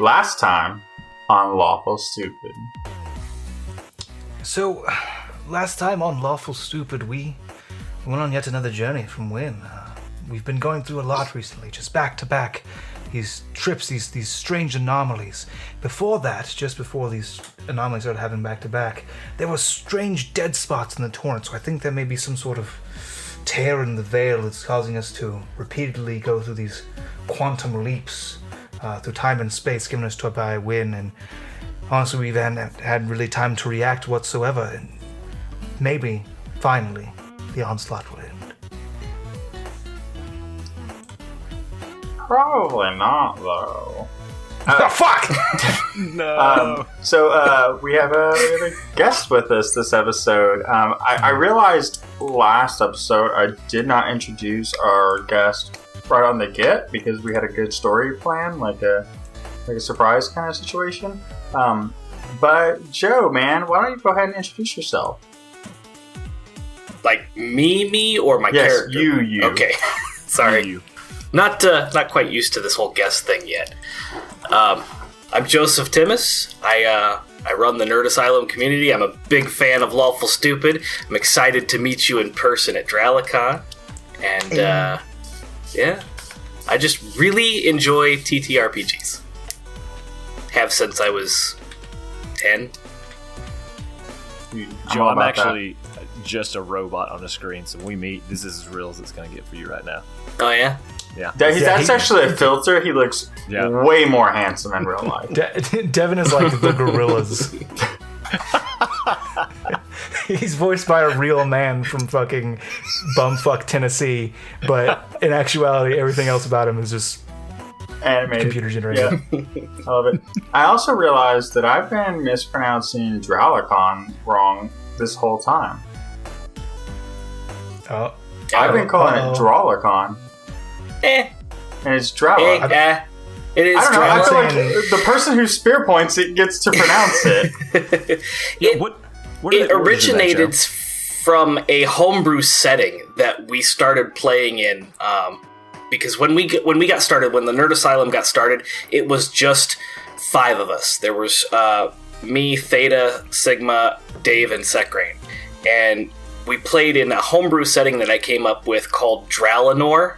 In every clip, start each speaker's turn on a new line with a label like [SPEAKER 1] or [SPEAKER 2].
[SPEAKER 1] Last time on Lawful Stupid.
[SPEAKER 2] So, last time on Lawful Stupid, we went on yet another journey from Wynn. We've been going through a lot recently, just back to back. These trips, these strange anomalies. Before that, just before these anomalies started happening back to back, there were strange dead spots in the torrent, so I think there may be some sort of tear in the veil that's causing us to repeatedly go through these quantum leaps through time and space, given us to by Wynn, and honestly, we haven't had really time to react whatsoever, and maybe, finally, the onslaught will end.
[SPEAKER 1] Probably not, though.
[SPEAKER 2] Oh, fuck!
[SPEAKER 3] No.
[SPEAKER 1] So we have a guest with us this episode. I realized last episode I did not introduce our guest right on the get because we had a good story plan, like a surprise kind of situation. But Joe, man, why don't you go ahead and introduce yourself?
[SPEAKER 4] Like me, or my
[SPEAKER 1] yes,
[SPEAKER 4] character?
[SPEAKER 1] you.
[SPEAKER 4] Okay, sorry.
[SPEAKER 3] You.
[SPEAKER 4] Not quite used to this whole guest thing yet. I'm Joseph Timmis. I run the Nerd Asylum community. I'm a big fan of Lawful Stupid. I'm excited to meet you in person at Dralicon. And, yeah. I just really enjoy TTRPGs. Have since I was 10.
[SPEAKER 3] Joe, I'm actually just a robot on a screen, so when we meet, this is as real as it's going to get for you right now.
[SPEAKER 4] Oh, yeah?
[SPEAKER 3] Yeah.
[SPEAKER 1] That's actually a filter. He looks way more handsome in real life.
[SPEAKER 2] Devin is like the gorillas. He's voiced by a real man from fucking bumfuck Tennessee, but in actuality, everything else about him is just
[SPEAKER 1] animated,
[SPEAKER 2] computer generated.
[SPEAKER 1] Yeah. I love it. I also realized that I've been mispronouncing Dralicon wrong this whole time.
[SPEAKER 2] Oh,
[SPEAKER 1] I've been calling it Dralicon. And it's Drala.
[SPEAKER 4] It is.
[SPEAKER 1] I don't know. I feel like
[SPEAKER 2] saying-
[SPEAKER 1] the person who spear points it gets to pronounce it.
[SPEAKER 4] It originated from a homebrew setting that we started playing in. Because when we got started, when the Nerd Asylum got started, it was just 5 of us. There was me, Theta, Sigma, Dave, and Sekrain. And we played in a homebrew setting that I came up with called Dralenor.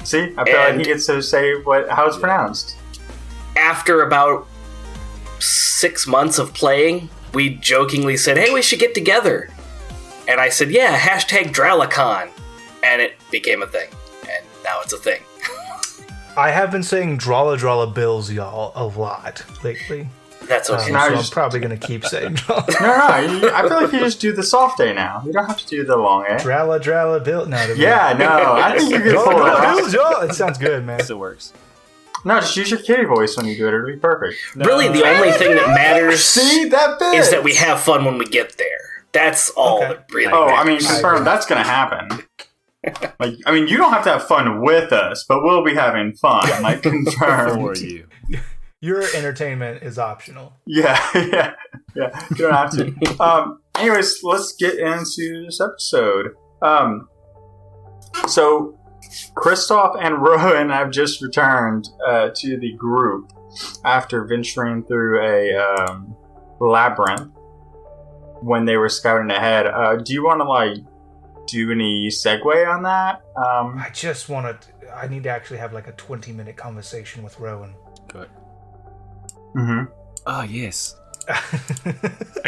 [SPEAKER 1] See, I feel like he gets to say how it's pronounced.
[SPEAKER 4] After about 6 months of playing, we jokingly said, "Hey, we should get together." And I said, "Yeah, hashtag Dralicon." And it became a thing. And now it's a thing.
[SPEAKER 2] I have been saying Drala Bills, y'all, a lot lately.
[SPEAKER 4] That's okay.
[SPEAKER 2] So I'm probably going to keep saying Drala.
[SPEAKER 1] No, I feel like you just do the soft A now. You don't have to do the long A.
[SPEAKER 2] Drala Bill. No,
[SPEAKER 1] I think you can pull it off.
[SPEAKER 2] Bills. It sounds good, man.
[SPEAKER 3] It still works.
[SPEAKER 1] No, just use your kitty voice when you do it. It'll be perfect.
[SPEAKER 4] Really, the only thing that matters
[SPEAKER 1] See, that fits.
[SPEAKER 4] is that we have fun when we get there. That's all that really
[SPEAKER 1] I mean,
[SPEAKER 4] matters.
[SPEAKER 1] confirm that's going to happen. You don't have to have fun with us, but we'll be having fun. Like, confirmed.
[SPEAKER 3] For you.
[SPEAKER 2] Your entertainment is optional.
[SPEAKER 1] Yeah. You don't have to. Anyways, let's get into this episode. So, Kristoff and Rowan have just returned to the group after venturing through a labyrinth when they were scouting ahead. Do you want to, do any segue on that?
[SPEAKER 2] I just want to... I need to actually have, a 20-minute conversation with Rowan.
[SPEAKER 3] Good.
[SPEAKER 1] Mm-hmm.
[SPEAKER 3] Oh, yes.
[SPEAKER 2] I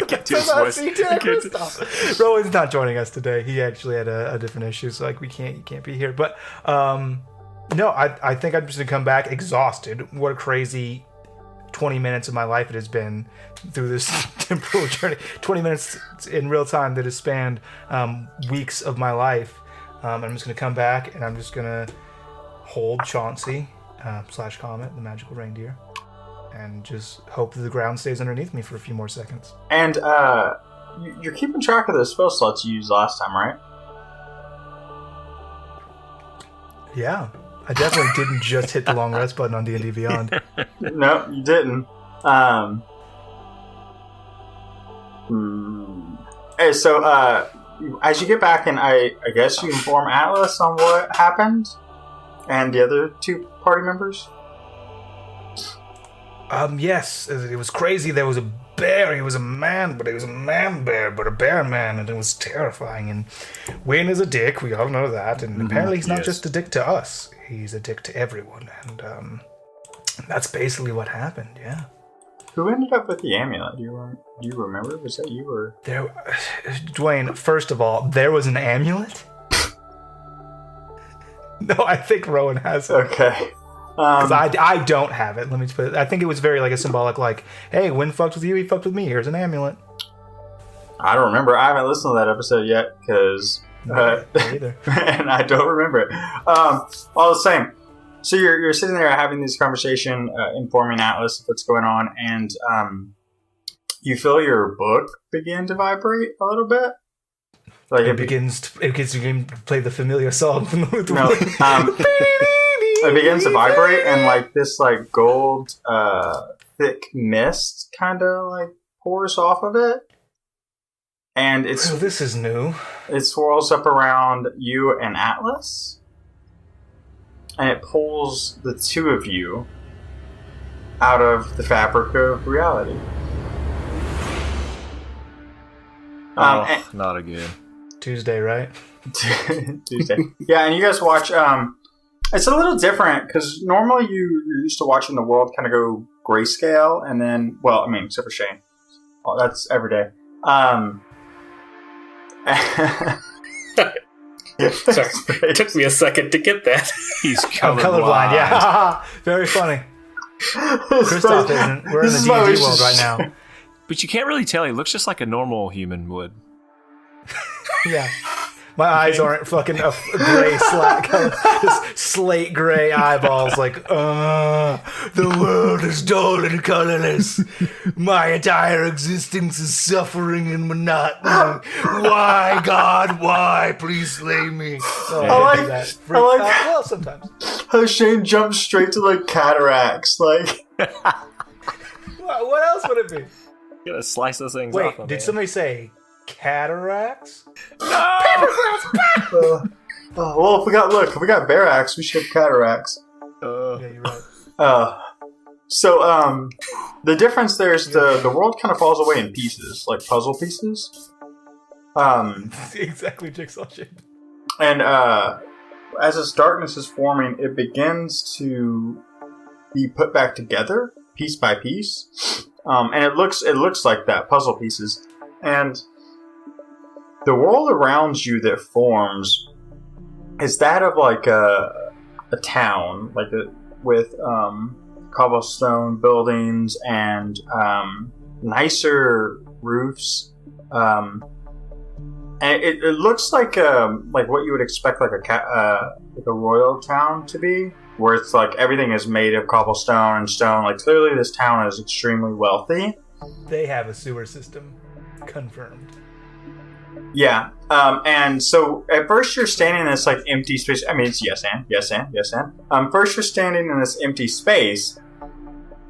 [SPEAKER 3] can't do his voice.
[SPEAKER 2] Rowan's not joining us today. He actually had a different issue, so he can't be here. But no, I think I'm just gonna come back exhausted. What a crazy 20 minutes of my life it has been through this temporal journey. 20 minutes in real time that has spanned weeks of my life. I'm just gonna come back and I'm just gonna hold Chauncey / Comet, the magical reindeer, and just hope that the ground stays underneath me for a few more seconds.
[SPEAKER 1] And you're keeping track of the spell slots you used last time, right?
[SPEAKER 2] Yeah, I definitely didn't just hit the long rest button on D&D Beyond.
[SPEAKER 1] No, you didn't. Hey, so as you get back, and I guess you inform Atlas on what happened, and the other 2 party members.
[SPEAKER 2] Yes, it was crazy. There was a bear. He was a man, but he was a man bear, but a bear man, and it was terrifying. And Wayne is a dick. We all know that. And apparently he's not just a dick to us. He's a dick to everyone. And that's basically what happened, yeah.
[SPEAKER 1] Who ended up with the amulet? Do you remember? Was that you or...
[SPEAKER 2] Dwayne, first of all, there was an amulet? No, I think Rowan has it.
[SPEAKER 1] Okay.
[SPEAKER 2] Because I don't have it. Let me just put it. I think it was very like a symbolic, like, hey, Wynn fucked with you, he fucked with me. Here's an amulet.
[SPEAKER 1] I don't remember. I haven't listened to that episode yet because...
[SPEAKER 2] Me either.
[SPEAKER 1] And I don't remember it. All the same. So you're sitting there having this conversation, informing Atlas of what's going on, and you feel your book begin to vibrate a little bit. Like
[SPEAKER 2] it begins to play the familiar song from the
[SPEAKER 1] no, it begins to vibrate, and like this like gold thick mist kind of like pours off of it, and it's
[SPEAKER 2] this is new.
[SPEAKER 1] It swirls up around you and Atlas. And it pulls the two of you out of the fabric of reality.
[SPEAKER 3] Not again.
[SPEAKER 2] Tuesday, right?
[SPEAKER 1] Tuesday. Yeah, and you guys watch... it's a little different, because normally you're used to watching the world kind of go grayscale, and then... Well, I mean, except for Shane. Oh, that's every day.
[SPEAKER 4] Sorry, it took me a second to get that.
[SPEAKER 3] He's colorblind.
[SPEAKER 2] Colorblind, yeah. Very funny. Christoph isn't. We're in the D&D world right now.
[SPEAKER 3] But you can't really tell. He looks just like a normal human would.
[SPEAKER 2] Yeah. My eyes aren't fucking a gray slate gray eyeballs like, the world is dull and colorless. My entire existence is suffering and monotony. Why, God, why? Please slay me. Oh,
[SPEAKER 1] I like that.
[SPEAKER 2] Well, sometimes.
[SPEAKER 1] How Shane jumps straight to like cataracts. Like,
[SPEAKER 2] what else would it be?
[SPEAKER 3] You gotta slice those things
[SPEAKER 2] off.
[SPEAKER 3] Wait,
[SPEAKER 2] did somebody say cataracts?
[SPEAKER 3] No!
[SPEAKER 1] Well, if we got barracks, we should have cataracts.
[SPEAKER 2] Yeah, you're right.
[SPEAKER 1] So the difference there is the world kind of falls away in pieces, like puzzle pieces.
[SPEAKER 2] Exactly jigsaw shape.
[SPEAKER 1] And as this darkness is forming, it begins to be put back together, piece by piece. And it looks like that, puzzle pieces. And the world around you that forms is that of like a town, like with cobblestone buildings and nicer roofs. And it looks like what you would expect like a royal town to be, where it's like everything is made of cobblestone and stone. Like clearly this town is extremely wealthy.
[SPEAKER 2] They have a sewer system. Confirmed.
[SPEAKER 1] Yeah. And so at first you're standing in this like empty space. I mean, it's yes and. First you're standing in this empty space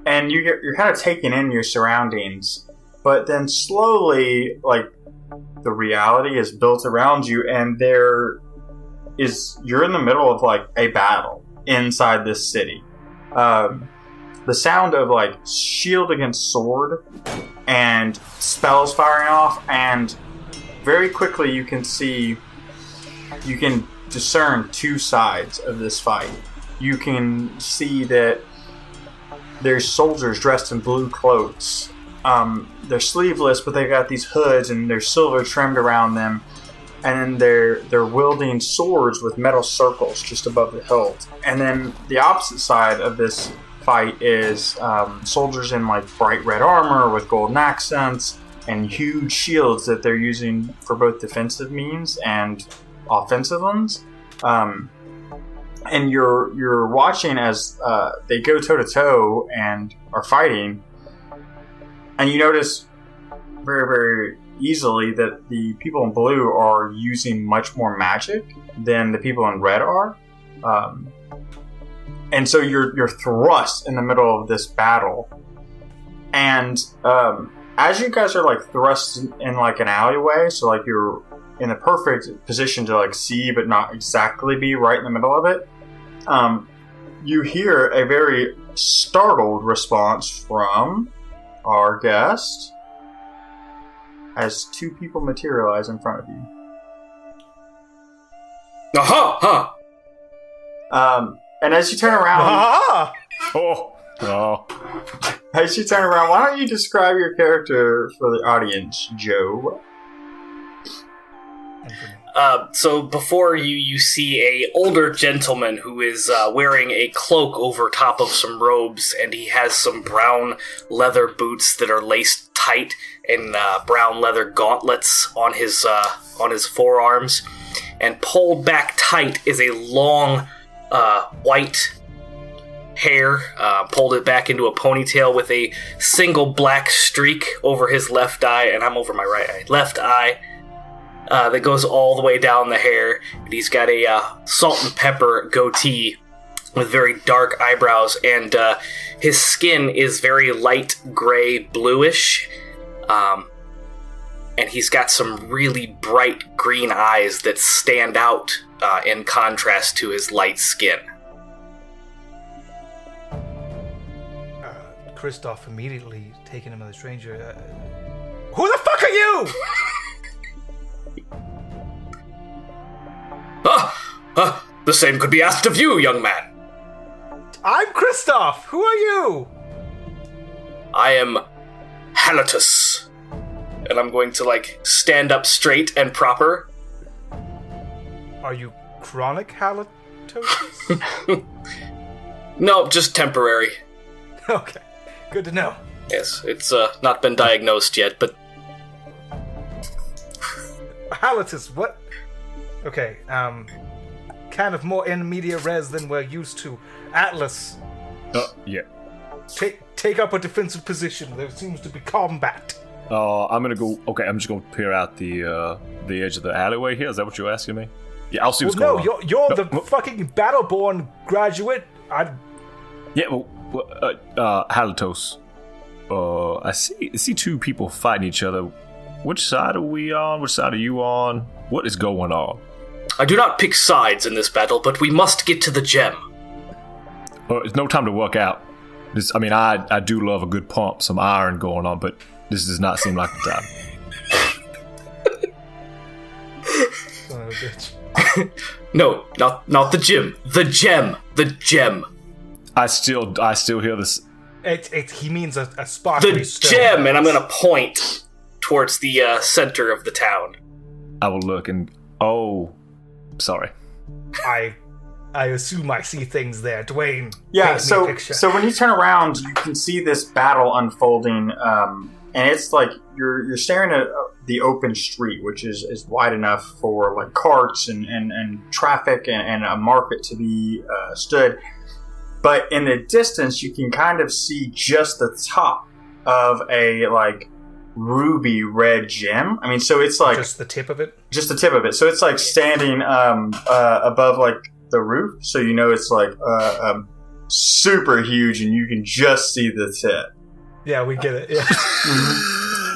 [SPEAKER 1] and you're kind of taking in your surroundings, but then slowly like the reality is built around you, and you're in the middle of like a battle inside this city. The sound of like shield against sword and spells firing off, and very quickly you can discern two sides of this fight. You can see that there's soldiers dressed in blue cloaks. They're sleeveless, but they've got these hoods and they're silver trimmed around them, and then they're wielding swords with metal circles just above the hilt. And then the opposite side of this fight is soldiers in like bright red armor with golden accents and huge shields that they're using for both defensive means and offensive ones. And you're watching as they go toe to toe and are fighting, and you notice very, very easily that the people in blue are using much more magic than the people in red are. And so you're thrust in the middle of this battle, and as you guys are like thrust in like an alleyway, so like you're in the perfect position to like see but not exactly be right in the middle of it, you hear a very startled response from our guest as two people materialize in front of you.
[SPEAKER 4] Aha!
[SPEAKER 1] And as you turn around, as you turn around, why don't you describe your character for the audience, Joe?
[SPEAKER 4] So before you see a older gentleman who is wearing a cloak over top of some robes, and he has some brown leather boots that are laced tight, and brown leather gauntlets on his forearms, and pulled back tight is a long white hair, pulled it back into a ponytail with a single black streak over his left eye, and I'm over my left eye. That goes all the way down the hair, and he's got a salt and pepper goatee with very dark eyebrows, and his skin is very light gray bluish, and he's got some really bright green eyes that stand out in contrast to his light skin.
[SPEAKER 2] Kristoff immediately taking him as a stranger. Who the fuck are you?
[SPEAKER 4] The same could be asked of you, young man.
[SPEAKER 2] I'm Kristoff. Who are you?
[SPEAKER 4] I am Halatus. And I'm going to, stand up straight and proper.
[SPEAKER 2] Are you chronic halitosis?
[SPEAKER 4] No, just temporary.
[SPEAKER 2] Okay, good to know.
[SPEAKER 4] Yes, it's not been diagnosed yet, but...
[SPEAKER 2] Halatus, what? Okay, kind of more in media res than we're used to. Atlas.
[SPEAKER 3] Yeah.
[SPEAKER 2] Take up a defensive position. There seems to be combat.
[SPEAKER 3] I'm gonna go. Okay, I'm just gonna peer out the edge of the alleyway here. Is that what you're asking me? Yeah, I'll see what's going on.
[SPEAKER 2] You're the fucking Battleborn graduate.
[SPEAKER 3] Yeah, Halatos. I see two people fighting each other. Which side are we on? Which side are you on? What is going on?
[SPEAKER 4] I do not pick sides in this battle, but we must get to the gem.
[SPEAKER 3] It's no time to work out. I do love a good pump, some iron going on, but this does not seem like the time.
[SPEAKER 2] Son of a bitch.
[SPEAKER 4] No, not the gym. The gem. The gem.
[SPEAKER 3] I still hear this.
[SPEAKER 2] He means a sparkly
[SPEAKER 4] The
[SPEAKER 2] stone.
[SPEAKER 4] gem, and I'm going to point towards the center of the town.
[SPEAKER 3] I will look and... Oh, sorry.
[SPEAKER 2] I assume I see things there. Dwayne,
[SPEAKER 1] Yeah,
[SPEAKER 2] paint me a picture.
[SPEAKER 1] so when you turn around, you can see this battle unfolding, and it's like you're staring at the open street, which is wide enough for carts and traffic and a market to be stood. But in the distance, you can kind of see just the top of a ruby red gem. So it's
[SPEAKER 2] just the tip of it.
[SPEAKER 1] Just the tip of it. So it's standing above the roof, so it's super huge, and you can just see the tip.
[SPEAKER 2] Yeah, we get it. Yeah.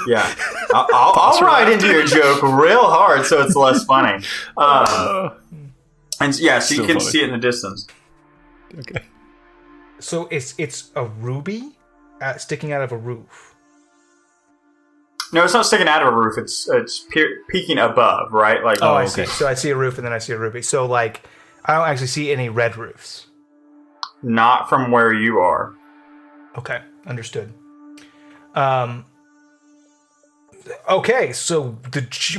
[SPEAKER 1] Yeah, I'll ride into your joke real hard, so it's less funny. And yeah, so you can see it in the distance.
[SPEAKER 3] Okay.
[SPEAKER 2] So it's a ruby sticking out of a roof.
[SPEAKER 1] No, it's not sticking out of a roof. It's peeking above, right?
[SPEAKER 2] I see. So I see a roof, and then I see a ruby. So I don't actually see any red roofs.
[SPEAKER 1] Not from where you are.
[SPEAKER 2] Okay, understood. Okay, so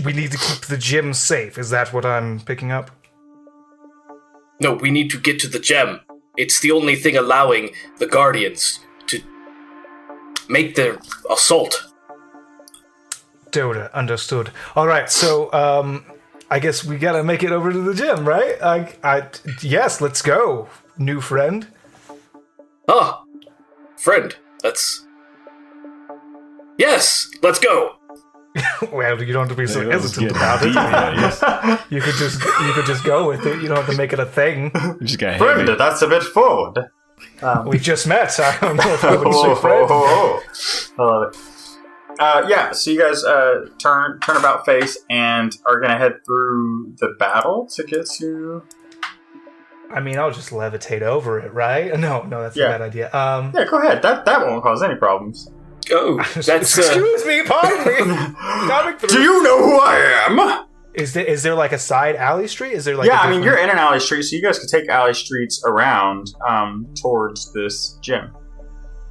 [SPEAKER 2] we need to keep the gym safe. Is that what I'm picking up?
[SPEAKER 4] No, we need to get to the gem. It's the only thing allowing the Guardians to make their assault.
[SPEAKER 2] Doda, understood. All right, so I guess we gotta make it over to the gym, right? Yes, let's go, new friend.
[SPEAKER 4] Ah, friend. Yes, let's go.
[SPEAKER 2] Well, you don't have to be so hesitant about it. You could just go with it. You don't have to make it a thing.
[SPEAKER 1] Friend, that's a bit forward.
[SPEAKER 2] We just met. I don't know if I would say friend.
[SPEAKER 1] I love it. Yeah, so you guys turn about face and are going to head through the battle to get to
[SPEAKER 2] I mean, I'll just levitate over it, right? No, that's a bad idea.
[SPEAKER 1] Yeah, go ahead. That won't cause any problems.
[SPEAKER 4] Oh, that's...
[SPEAKER 2] Excuse me, pardon me. Coming through.
[SPEAKER 1] Do you know who I am?
[SPEAKER 2] Is there like a side alley street? Is there like
[SPEAKER 1] I mean, you're in an alley street, so you guys could take alley streets around towards this gym.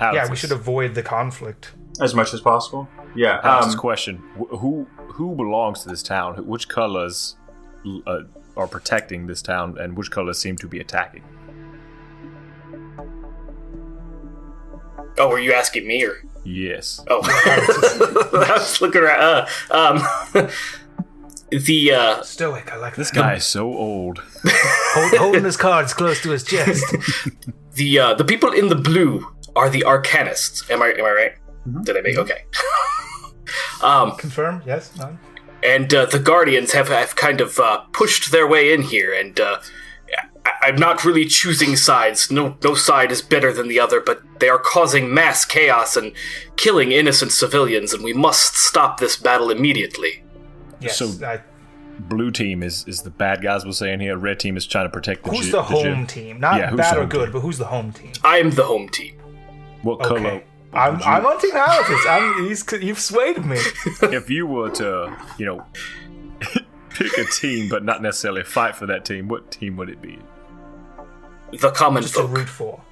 [SPEAKER 3] Alex,
[SPEAKER 2] we should avoid the conflict.
[SPEAKER 1] As much as possible. Yeah.
[SPEAKER 3] Alex's question: Who belongs to this town? Which colors are protecting this town, and which colors seem to be attacking?
[SPEAKER 4] Oh, were you asking me or?
[SPEAKER 3] Yes.
[SPEAKER 4] Oh, I was looking around. The
[SPEAKER 2] stoic. I like
[SPEAKER 3] this
[SPEAKER 2] that.
[SPEAKER 3] guy is so old.
[SPEAKER 2] Holding his cards close to his chest.
[SPEAKER 4] The people in the blue are the Arcanists. Am I right?
[SPEAKER 1] Mm-hmm.
[SPEAKER 4] Did I make okay?
[SPEAKER 2] Confirm? Yes. No.
[SPEAKER 4] And the Guardians have kind of pushed their way in here, and I'm not really choosing sides. No side is better than the other, but they are causing mass chaos and killing innocent civilians, and we must stop this battle immediately.
[SPEAKER 2] Yes,
[SPEAKER 3] so, blue team is the bad guys we're saying here. Red team is trying to protect the
[SPEAKER 2] Who's the home team? Not bad or good, but who's the home team?
[SPEAKER 4] I'm the home team.
[SPEAKER 3] What color?
[SPEAKER 2] I'm on Team Alex. You've swayed me.
[SPEAKER 3] If you were to, pick a team, but not necessarily fight for that team, what team would it be?
[SPEAKER 4] The common
[SPEAKER 2] Just
[SPEAKER 4] folk.
[SPEAKER 2] to root for.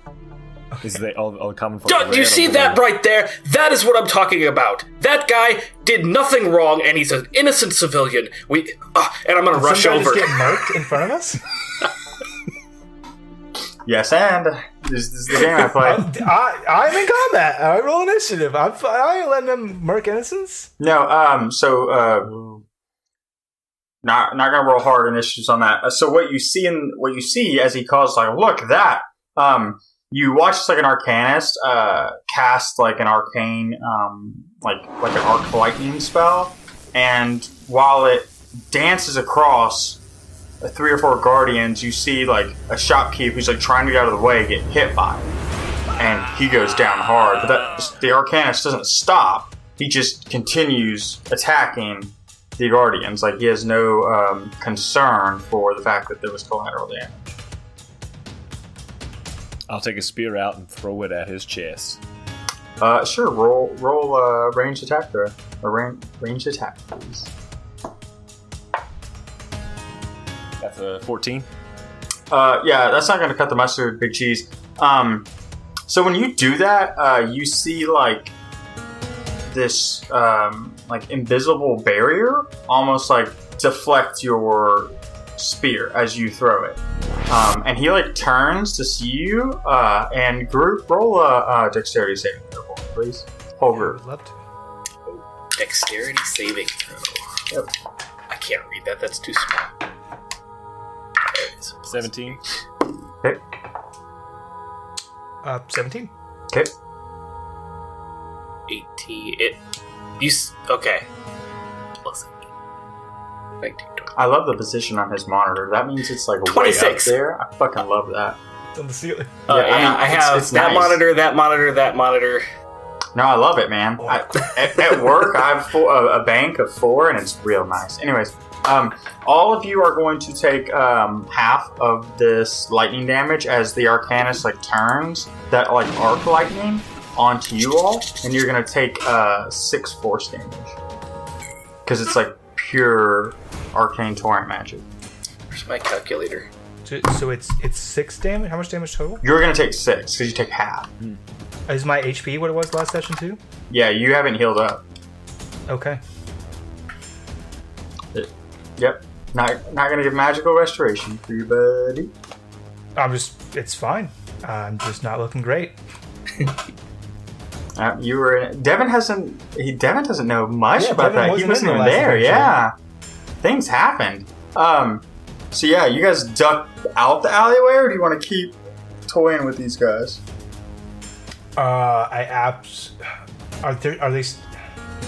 [SPEAKER 3] Is they all the common folk?
[SPEAKER 4] Do you see that right there? That is what I'm talking about. That guy did nothing wrong, and he's an innocent civilian. And I'm gonna rush
[SPEAKER 2] some guy
[SPEAKER 4] over.
[SPEAKER 2] Just get murked in front of us?
[SPEAKER 1] Yes, and this is the game I play.
[SPEAKER 2] I'm in combat. I roll initiative. I ain't letting them murk innocents.
[SPEAKER 1] No, not gonna roll hard initiatives on that. So what you see as he calls, like, look that. You watch like an arcanist cast like an arcane, like an arc lightning spell, and while it dances across 3 or 4 guardians, you see like a shopkeep who's like trying to get out of the way, get hit by it, and he goes down hard. But the arcanist doesn't stop; he just continues attacking the guardians. Like he has no concern for the fact that there was collateral damage.
[SPEAKER 3] I'll take a spear out and throw it at his chest.
[SPEAKER 1] Sure. Roll ranged attack there. Ranged attack, please.
[SPEAKER 3] That's a 14.
[SPEAKER 1] Yeah, that's not going to cut the mustard, Big Cheese. So when you do that, you see like this like invisible barrier, almost like deflect your spear as you throw it. And he like turns to see you, and group roll a dexterity saving throw, please. Whole group.
[SPEAKER 2] I'd love to.
[SPEAKER 4] Dexterity saving throw.
[SPEAKER 1] Yep.
[SPEAKER 4] I can't read that. That's too small.
[SPEAKER 3] 17.
[SPEAKER 1] Okay.
[SPEAKER 2] 17.
[SPEAKER 1] Okay.
[SPEAKER 4] 18. Okay. Plus 19.
[SPEAKER 1] I love the position on his monitor. That means it's like
[SPEAKER 4] 26.
[SPEAKER 1] way up there. I fucking love that.
[SPEAKER 2] On the ceiling.
[SPEAKER 4] I have
[SPEAKER 1] it's
[SPEAKER 4] that
[SPEAKER 1] nice.
[SPEAKER 4] monitor, that monitor, that monitor.
[SPEAKER 1] No, I love it, man. At work, I have a bank of 4, and it's real nice. Anyways, all of you are going to take half of this lightning damage as the Arcanist like turns that like arc lightning onto you all, and you're going to take 6 force damage because it's like pure arcane torrent magic.
[SPEAKER 4] Where's my calculator?
[SPEAKER 2] So it's 6 damage? How much damage total?
[SPEAKER 1] You're going to take 6 because you take half.
[SPEAKER 2] Is my HP what it was last session too?
[SPEAKER 1] Yeah, you haven't healed up.
[SPEAKER 2] Okay.
[SPEAKER 1] Yep. Not gonna give magical restoration for you, buddy.
[SPEAKER 2] It's fine. I'm just not looking great.
[SPEAKER 1] You were in it. Devin doesn't know much about
[SPEAKER 2] Devin
[SPEAKER 1] that. He
[SPEAKER 2] wasn't
[SPEAKER 1] wasn't
[SPEAKER 2] in
[SPEAKER 1] even
[SPEAKER 2] the last
[SPEAKER 1] there.
[SPEAKER 2] adventure.
[SPEAKER 1] Yeah. Things happened. So yeah, you guys duck out the alleyway, or do you want to keep toying with these guys?
[SPEAKER 2] Are they?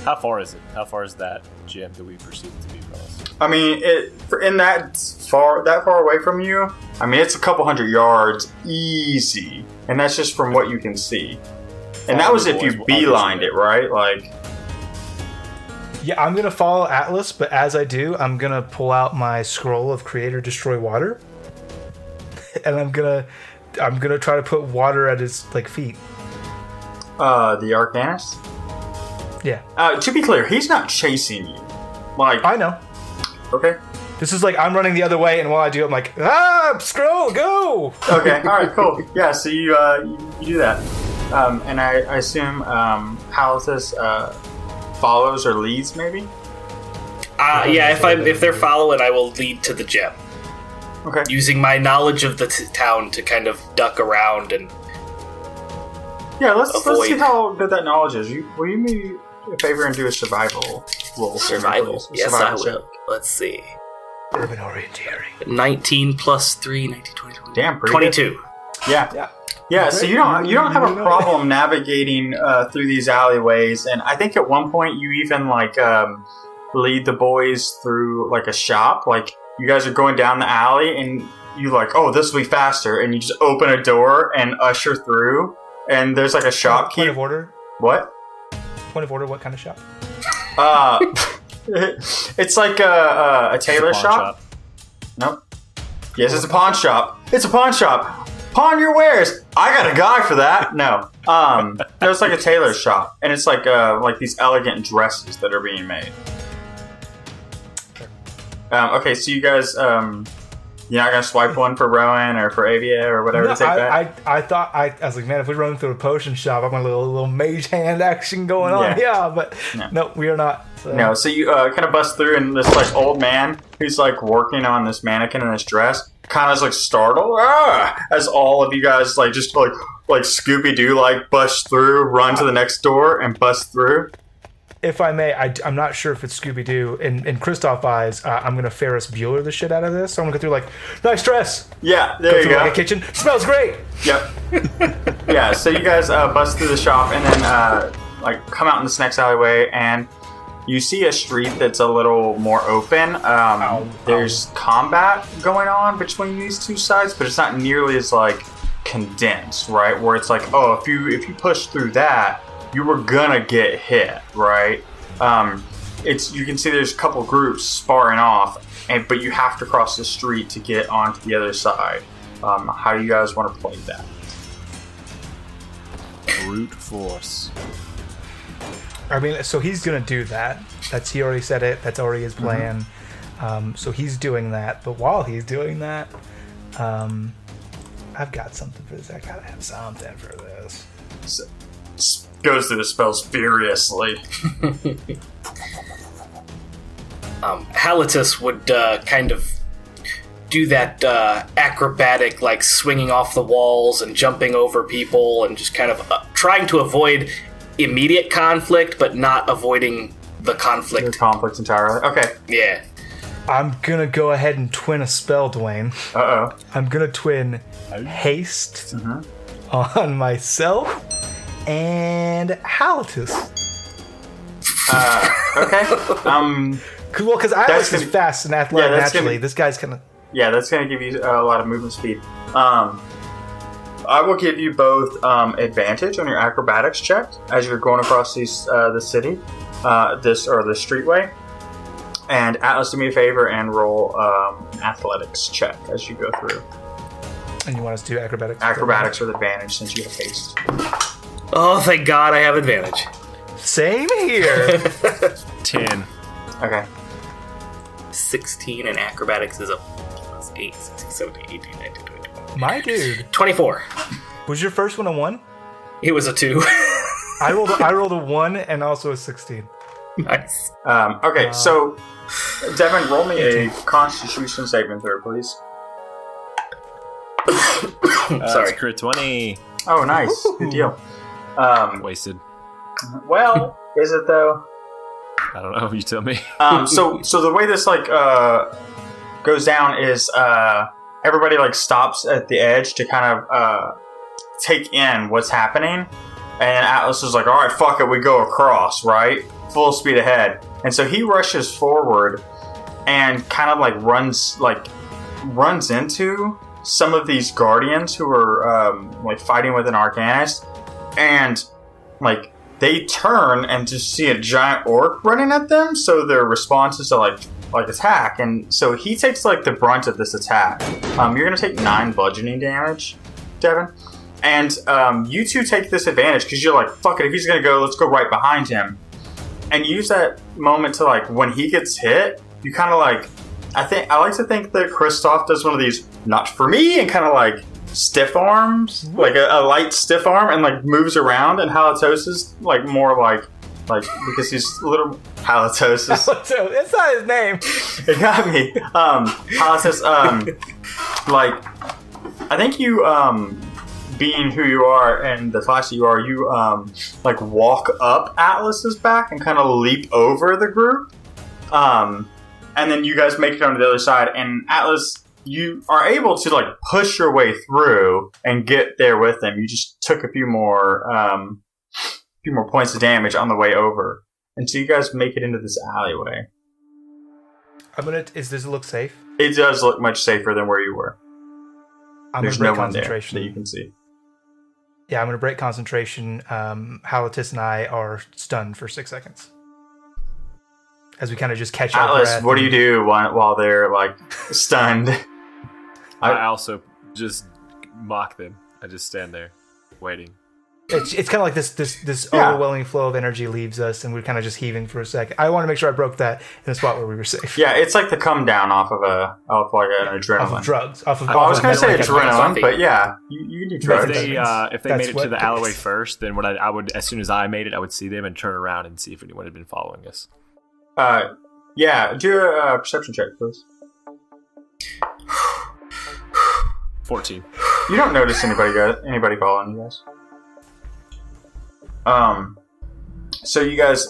[SPEAKER 3] How far is it? How far is that gym that we perceive to be from us?
[SPEAKER 1] I mean, that far away from you. I mean, it's a couple hundred yards easy, and that's just from what you can see. And that was if you beelined it, right? Like,
[SPEAKER 2] Yeah, I'm gonna follow Atlas, but as I do, I'm gonna pull out my scroll of Create or Destroy Water, and I'm gonna try to put water at his feet.
[SPEAKER 1] The Arcanist?
[SPEAKER 2] Yeah.
[SPEAKER 1] To be clear, he's not chasing you.
[SPEAKER 2] I know.
[SPEAKER 1] Okay.
[SPEAKER 2] This is I'm running the other way, and while I do, I'm like, scroll, go!
[SPEAKER 1] Okay, alright, cool. Yeah, so you do that. And I assume Halitus follows or leads, maybe?
[SPEAKER 4] Yeah, if they're following, I will lead to the gem.
[SPEAKER 1] Okay.
[SPEAKER 4] Using my knowledge of the town to kind of duck around and
[SPEAKER 1] let's see
[SPEAKER 4] avoid.
[SPEAKER 1] how good that knowledge is. Will you me a favor and do a survival roll?
[SPEAKER 4] Survival? Yes, I will.
[SPEAKER 1] check.
[SPEAKER 4] Let's see.
[SPEAKER 2] Urban orienteering.
[SPEAKER 4] 19 plus 3, 19, 20, 20.
[SPEAKER 1] Damn, pretty
[SPEAKER 4] 22.
[SPEAKER 1] good. Yeah, so you don't have a problem navigating through these alleyways, and I think at one point you even lead the boys through a shop. You guys are going down the alley, and you oh, this will be faster, and you just open a door and usher through, and there's a shopkeep.
[SPEAKER 2] Point of order.
[SPEAKER 1] What?
[SPEAKER 2] Point of order. What kind of shop?
[SPEAKER 1] It's a tailor shop. Nope. Yes, it's a pawn shop. It's a pawn shop. Pawn your wares. I got a guy for that. No. It's a tailor shop, and it's these elegant dresses that are being made. Okay, so you guys, you're not gonna swipe one for Rowan or for Avia or whatever to take that?
[SPEAKER 2] I was like, man, if we run through a potion shop, I'm gonna a little mage hand action going on. Yeah, but no, we are not. So.
[SPEAKER 1] No, so you kind of bust through, and this old man who's working on this mannequin in this dress kind of is startled as all of you guys just Scooby-Doo bust through, run to the next door and bust through.
[SPEAKER 2] If I may, I'm not sure if it's Scooby-Doo. In Kristoff eyes, I'm going to Ferris Bueller the shit out of this. So I'm going to go through nice dress.
[SPEAKER 1] Yeah, there you go.
[SPEAKER 2] A kitchen. Smells great.
[SPEAKER 1] Yep. Yeah, so you guys bust through the shop and then come out in this next alleyway, and you see a street that's a little more open. There's combat going on between these two sides, but it's not nearly as condensed, right? Where it's if you push through that, you were gonna get hit, right? You can see there's a couple groups sparring off, but you have to cross the street to get onto the other side. How do you guys want to play that?
[SPEAKER 3] Brute force.
[SPEAKER 2] I mean, so he's gonna do that. He already said it. That's already his plan. Mm-hmm. So he's doing that. But while he's doing that, I've got something for this. I gotta have something for this.
[SPEAKER 1] So, goes through the spells furiously.
[SPEAKER 4] Halitus would kind of do that acrobatic, swinging off the walls and jumping over people and just kind of trying to avoid immediate conflict, but not avoiding the conflict.
[SPEAKER 1] The conflict entirely. Okay.
[SPEAKER 4] Yeah.
[SPEAKER 2] I'm gonna go ahead and twin a spell, Dwayne.
[SPEAKER 1] Uh-oh.
[SPEAKER 2] I'm gonna twin haste on myself and Halitus.
[SPEAKER 1] Okay.
[SPEAKER 2] Well, because Alex is fast and athletic naturally. This guy's kind of...
[SPEAKER 1] Yeah, that's going to give you a lot of movement speed. I will give you both advantage on your acrobatics check as you're going across the city, this streetway. And Atlas, do me a favor and roll athletics check as you go through.
[SPEAKER 2] And you want us to do acrobatics?
[SPEAKER 1] Acrobatics with advantage since you have haste.
[SPEAKER 4] Oh, thank God I have advantage.
[SPEAKER 2] Same here.
[SPEAKER 3] 10.
[SPEAKER 1] Okay.
[SPEAKER 4] 16 and acrobatics is a plus 8, 16, 17, 18, 19, 20.
[SPEAKER 2] My dude.
[SPEAKER 4] 24.
[SPEAKER 2] Was your first one a 1?
[SPEAKER 4] It was a 2.
[SPEAKER 2] I rolled a 1 and also a 16.
[SPEAKER 4] Nice.
[SPEAKER 1] Okay, so Devin, roll me a Constitution saving throw, please.
[SPEAKER 4] Sorry.
[SPEAKER 3] Crit 20.
[SPEAKER 1] Oh, nice. Good deal.
[SPEAKER 3] Wasted.
[SPEAKER 1] Well, is it though?
[SPEAKER 3] I don't know. You tell me.
[SPEAKER 1] So the way this goes down is everybody stops at the edge to kind of take in what's happening, and Atlas is like, "All right, fuck it, we go across, right? Full speed ahead." And so he rushes forward and kind of runs into some of these guardians who are fighting with an Arcanist, and they turn and just see a giant orc running at them. So their response is to attack, and so he takes like the brunt of this attack. You're gonna take 9 bludgeoning damage, Devin, and you two take this advantage because you're like, fuck it, if he's gonna go, let's go right behind him, and use that moment to like when he gets hit, you kind of like. I like to think that Kristoff does one of these not for me and kind of like stiff arms, like a light stiff arm, and like moves around, and Halitosis like more like because he's a little Halitosis.
[SPEAKER 2] It's not his name.
[SPEAKER 1] It got me. Halitosis, like I think you being who you are and the class you are, you like walk up Atlas's back and kind of leap over the group. And then you guys make it onto the other side, and Atlas, you are able to like push your way through and get there with them. You just took a few more points of damage on the way over, and so you guys make it into this alleyway.
[SPEAKER 2] Does it look safe?
[SPEAKER 1] It does look much safer than where you were. There's no one there that you can see.
[SPEAKER 2] Yeah, I'm gonna break concentration. Halatis and I are stunned for 6 seconds. As we kind of just catch our breath.
[SPEAKER 1] Atlas, what do you do while they're like stunned?
[SPEAKER 3] I also just mock them. I just stand there, waiting.
[SPEAKER 2] It's kind of like this overwhelming flow of energy leaves us, and we're kind of just heaving for a second. I want to make sure I broke that in a spot where we were safe.
[SPEAKER 1] Yeah, it's like the come down off of like an adrenaline.
[SPEAKER 2] Off of drugs.
[SPEAKER 1] I was going to say adrenaline, but yeah, you can do drugs.
[SPEAKER 3] If they made it to the alleyway first, then what I would, as soon as I made it, I would see them and turn around and see if anyone had been following us.
[SPEAKER 1] Yeah, do a perception check, please.
[SPEAKER 3] 14.
[SPEAKER 1] You don't notice anybody following you guys. So you guys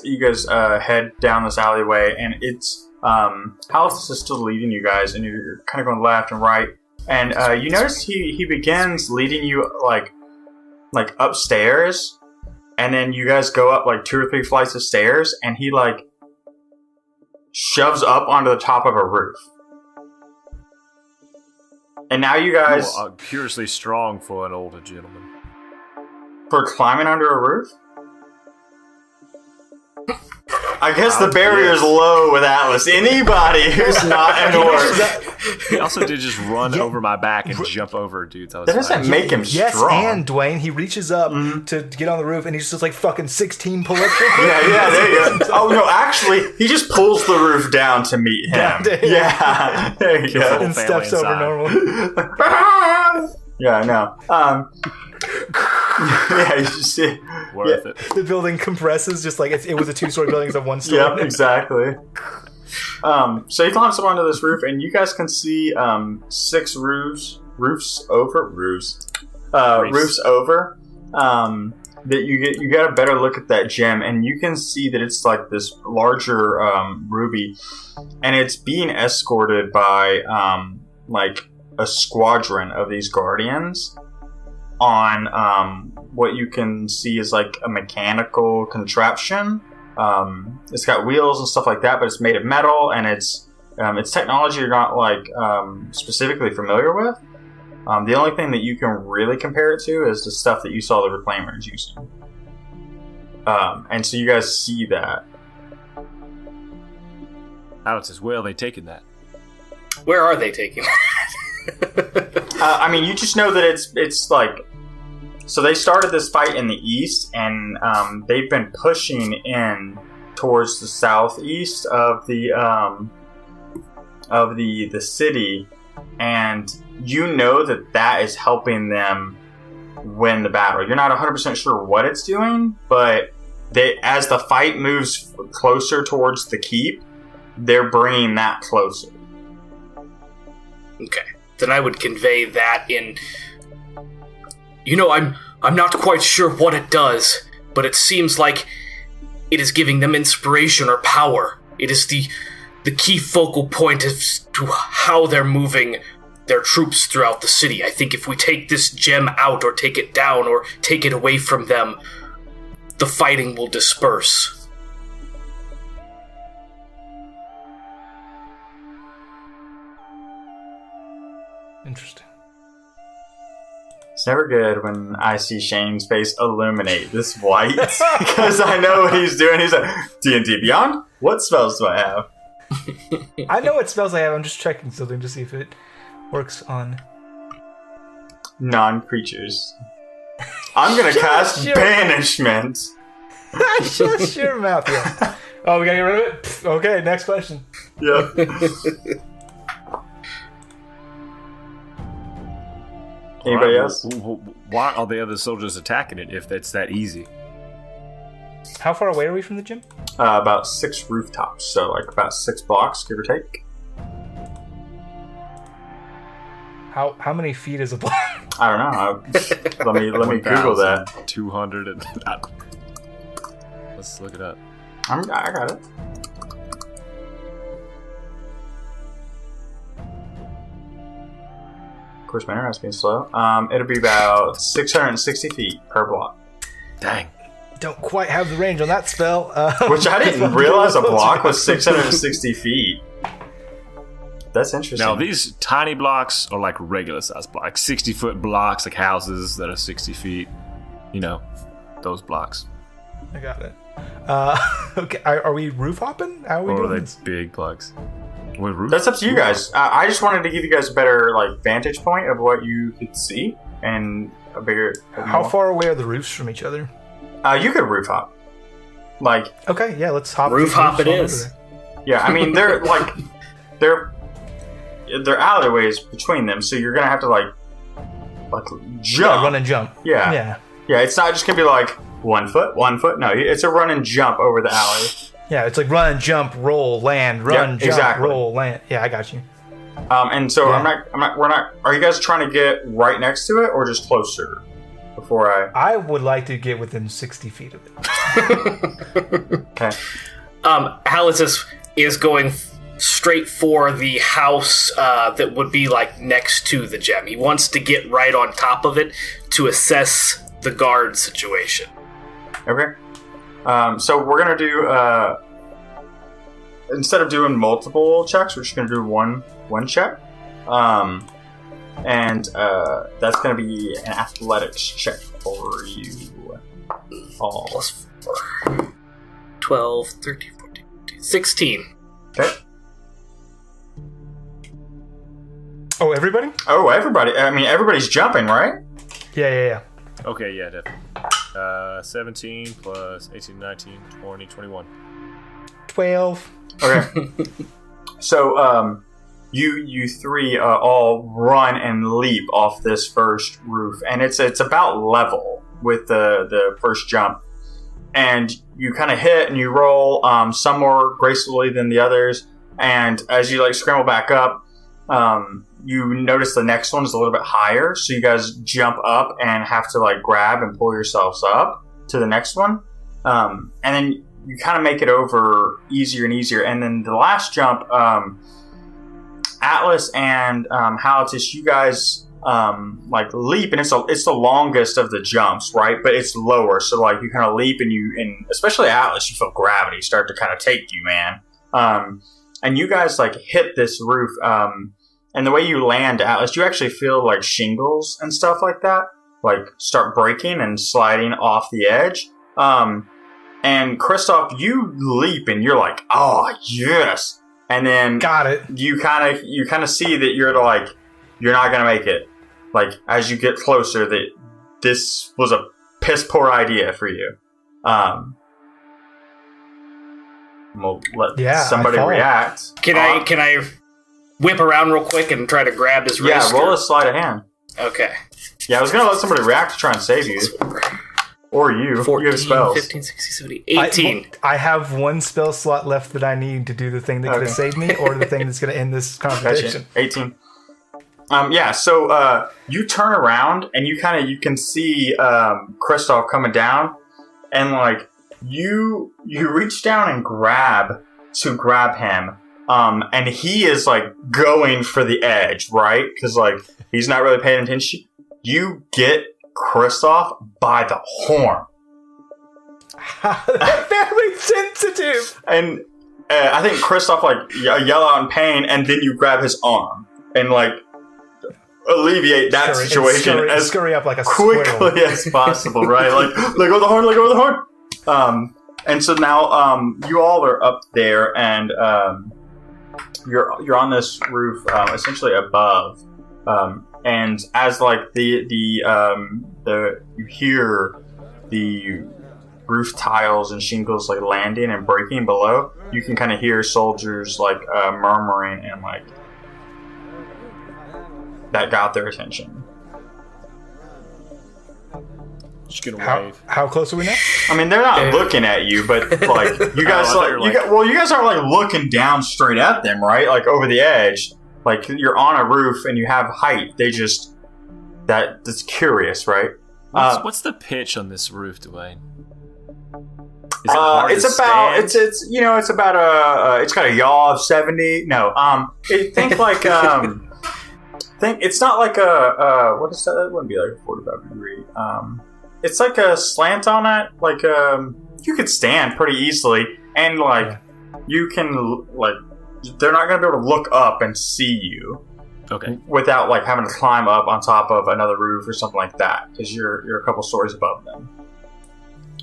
[SPEAKER 1] head down this alleyway, and it's Halithus is still leading you guys, and you're kind of going left and right, and you notice he begins leading you like upstairs, and then you guys go up like 2 or 3 flights of stairs, and he like shoves up onto the top of a roof. And now you guys...
[SPEAKER 3] curiously strong for an older gentleman.
[SPEAKER 1] For climbing under a roof? I guess the barrier is low with Atlas. Anybody who's not an orc.
[SPEAKER 3] He also did just run over my back and jump over dudes. That
[SPEAKER 1] doesn't make him strong.
[SPEAKER 2] Yes, and Dwayne, he reaches up to get on the roof, and he just does like fucking 16 pull-ups.
[SPEAKER 1] Yeah, there you go. Oh, no, actually, he just pulls the roof down to meet him. Yeah, there you go.
[SPEAKER 2] And steps over normal.
[SPEAKER 1] Yeah, I know. Yeah, you just see.
[SPEAKER 3] Worth it.
[SPEAKER 2] The building compresses just like it was a 2-story building instead of 1 story.
[SPEAKER 1] Yep, exactly. So he climbs up onto this roof, and you guys can see 6 roofs over. That you get a better look at that gem, and you can see that it's like this larger ruby, and it's being escorted by like a squadron of these guardians on what you can see is like a mechanical contraption. It's got wheels and stuff like that, but it's made of metal, and it's technology you're not like specifically familiar with. The only thing that you can really compare it to is the stuff that you saw the Reclaimers using. And so you guys see that.
[SPEAKER 3] Alex says, where are they taking that?
[SPEAKER 4] Where are they taking that?
[SPEAKER 1] I mean, you just know that it's like... So they started this fight in the east, and they've been pushing in towards the southeast of the city, and you know that is helping them win the battle. You're not 100% sure what it's doing, but as the fight moves closer towards the keep, they're bringing that closer.
[SPEAKER 4] Okay. Then I would convey that in... You know, I'm not quite sure what it does, but it seems like it is giving them inspiration or power. It is the key focal point as to how they're moving their troops throughout the city. I think if we take this gem out or take it down or take it away from them, the fighting will disperse.
[SPEAKER 2] Interesting.
[SPEAKER 1] It's never good when I see Shane's face illuminate this white, because I know what he's doing. He's like, D&D Beyond? What spells do I have?
[SPEAKER 2] I know what spells I have. I'm just checking something to see if it works on
[SPEAKER 1] non-creatures. I'm gonna cast banishment.
[SPEAKER 2] Shut your mouth, yeah. Oh, we gotta get rid of it? Okay, next question.
[SPEAKER 1] Yeah. Anybody else?
[SPEAKER 3] Why are the other soldiers attacking it if it's that easy?
[SPEAKER 2] How far away are we from the gym?
[SPEAKER 1] About 6 rooftops, so like about 6 blocks, give or take.
[SPEAKER 2] How many feet is a block?
[SPEAKER 1] I don't know. Let me Google that.
[SPEAKER 3] 200 and let's look it up.
[SPEAKER 1] I got it. Of course, my internet's being slow. It'll be about 660 feet per block.
[SPEAKER 3] Dang.
[SPEAKER 2] Don't quite have the range on that spell.
[SPEAKER 1] Which I didn't realize a block was 660 feet. That's interesting.
[SPEAKER 3] Now, these tiny blocks are like regular size blocks. 60-foot blocks, like houses that are 60 feet. You know, those blocks.
[SPEAKER 2] I got it. Okay, are we roof hopping? How are we doing
[SPEAKER 3] they
[SPEAKER 2] this?
[SPEAKER 3] big blocks?
[SPEAKER 1] That's up to you guys. I just wanted to give you guys a better like vantage point of what you could see and a bigger.
[SPEAKER 2] How far away are the roofs from each other?
[SPEAKER 1] You could roof hop. Like
[SPEAKER 2] okay, yeah, let's hop.
[SPEAKER 4] Roof hop it is.
[SPEAKER 1] Yeah, I mean they're like they're alleyways between them, so you're gonna have to like jump,
[SPEAKER 2] run and jump.
[SPEAKER 1] Yeah. It's not just gonna be like 1 foot. No, it's a run and jump over the alley.
[SPEAKER 2] Yeah, it's like run, jump, roll, land, run, jump,
[SPEAKER 1] exactly.
[SPEAKER 2] roll, land. Yeah, I got you.
[SPEAKER 1] And so we're not. Are you guys trying to get right next to it or just closer? Before
[SPEAKER 2] I would like to get within 60 feet of it.
[SPEAKER 1] Okay.
[SPEAKER 4] Halitus is going straight for the house that would be like next to the gem. He wants to get right on top of it to assess the guard situation.
[SPEAKER 1] Okay. So we're gonna do instead of doing multiple checks, we're just gonna do one check. And that's going to be an athletics check for you all.
[SPEAKER 4] Plus 4. 12, 13, 14, 15, 16.
[SPEAKER 1] Okay.
[SPEAKER 2] Oh, everybody?
[SPEAKER 1] Oh, everybody. I mean, everybody's jumping, right?
[SPEAKER 2] Yeah.
[SPEAKER 3] Okay, yeah, definitely. 17 plus 18, 19, 20, 21.
[SPEAKER 2] 12.
[SPEAKER 1] Okay. So, You three all run and leap off this first roof, and it's about level with the first jump, and you kind of hit and you roll, some more gracefully than the others, and as you like scramble back up, you notice the next one is a little bit higher, so you guys jump up and have to like grab and pull yourselves up to the next one, and then you kind of make it over easier and easier, and then the last jump, Atlas and Halitus, you guys like leap, and it's the longest of the jumps, right? But it's lower, so like you kind of leap, and especially Atlas, you feel gravity start to kind of take you, man. And you guys like hit this roof, and the way you land, Atlas, you actually feel like shingles and stuff like that, like start breaking and sliding off the edge. And Kristoff, you leap, and you're like, oh yes. And then
[SPEAKER 2] got it.
[SPEAKER 1] You kind of see that you're not gonna make it. Like as you get closer, that this was a piss poor idea for you. We'll let somebody react.
[SPEAKER 4] Can I whip around real quick and try to grab his wrist?
[SPEAKER 1] Yeah, roll a sleight of hand.
[SPEAKER 4] Okay.
[SPEAKER 1] Yeah, I was gonna let somebody react to try and save you. Or you.
[SPEAKER 4] 14,
[SPEAKER 1] you have spells.
[SPEAKER 4] 15, 16, 17, 18.
[SPEAKER 2] I have one spell slot left that I need to do the thing that could have saved me, or the thing that's going to end this conversation.
[SPEAKER 1] Gotcha. 18. So you turn around and you can see Kristoff coming down, and like you reach down and grab him, and he is like going for the edge, right? Because like he's not really paying attention. You get Kristoff by the horn.
[SPEAKER 2] Very sensitive.
[SPEAKER 1] And I think Kristoff like yell out in pain, and then you grab his arm and like alleviate that situation as
[SPEAKER 2] scurry up like a
[SPEAKER 1] quickly
[SPEAKER 2] squirrel.
[SPEAKER 1] as possible, right? Like let go of the horn. And so now you all are up there, and you're on this roof, essentially above, and as like the you hear the roof tiles and shingles like landing and breaking below. You can kind of hear soldiers like murmuring and like that got their attention.
[SPEAKER 3] Just gonna wave.
[SPEAKER 2] How close are we now?
[SPEAKER 1] I mean, they're not looking at you, but like you guys, you guys aren't like looking down straight at them, right? Like over the edge, like you're on a roof and you have height. They just that's curious, right?
[SPEAKER 3] What's the pitch on this roof, Dwayne? Is it hard to stand?
[SPEAKER 1] It's about it's got a yaw of 70. No, think like think it's not like a what is that? That wouldn't be like a 45 degree. It's like a slant on it. Like you could stand pretty easily, and like you can like they're not gonna be able to look up and see you.
[SPEAKER 3] Okay.
[SPEAKER 1] Without like having to climb up on top of another roof or something like that, because you're a couple stories above them.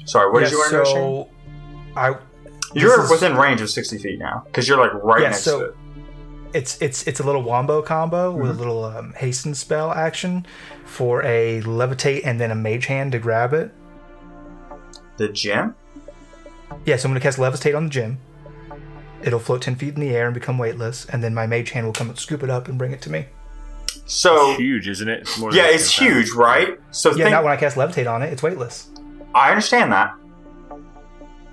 [SPEAKER 1] Sorry, what did you want to say? You're within range of 60 feet now, because you're like right next to it.
[SPEAKER 2] It's a little wombo combo with a little hasten spell action for a levitate and then a mage hand to grab it.
[SPEAKER 1] The gem?
[SPEAKER 2] Yeah, so I'm going to cast levitate on the gem. It'll float 10 feet in the air and become weightless, and then my mage hand will come and scoop it up and bring it to me.
[SPEAKER 1] So
[SPEAKER 3] it's huge, isn't it? It's more
[SPEAKER 1] it's huge, right? So
[SPEAKER 2] not when I cast levitate on it. It's weightless.
[SPEAKER 1] I understand that.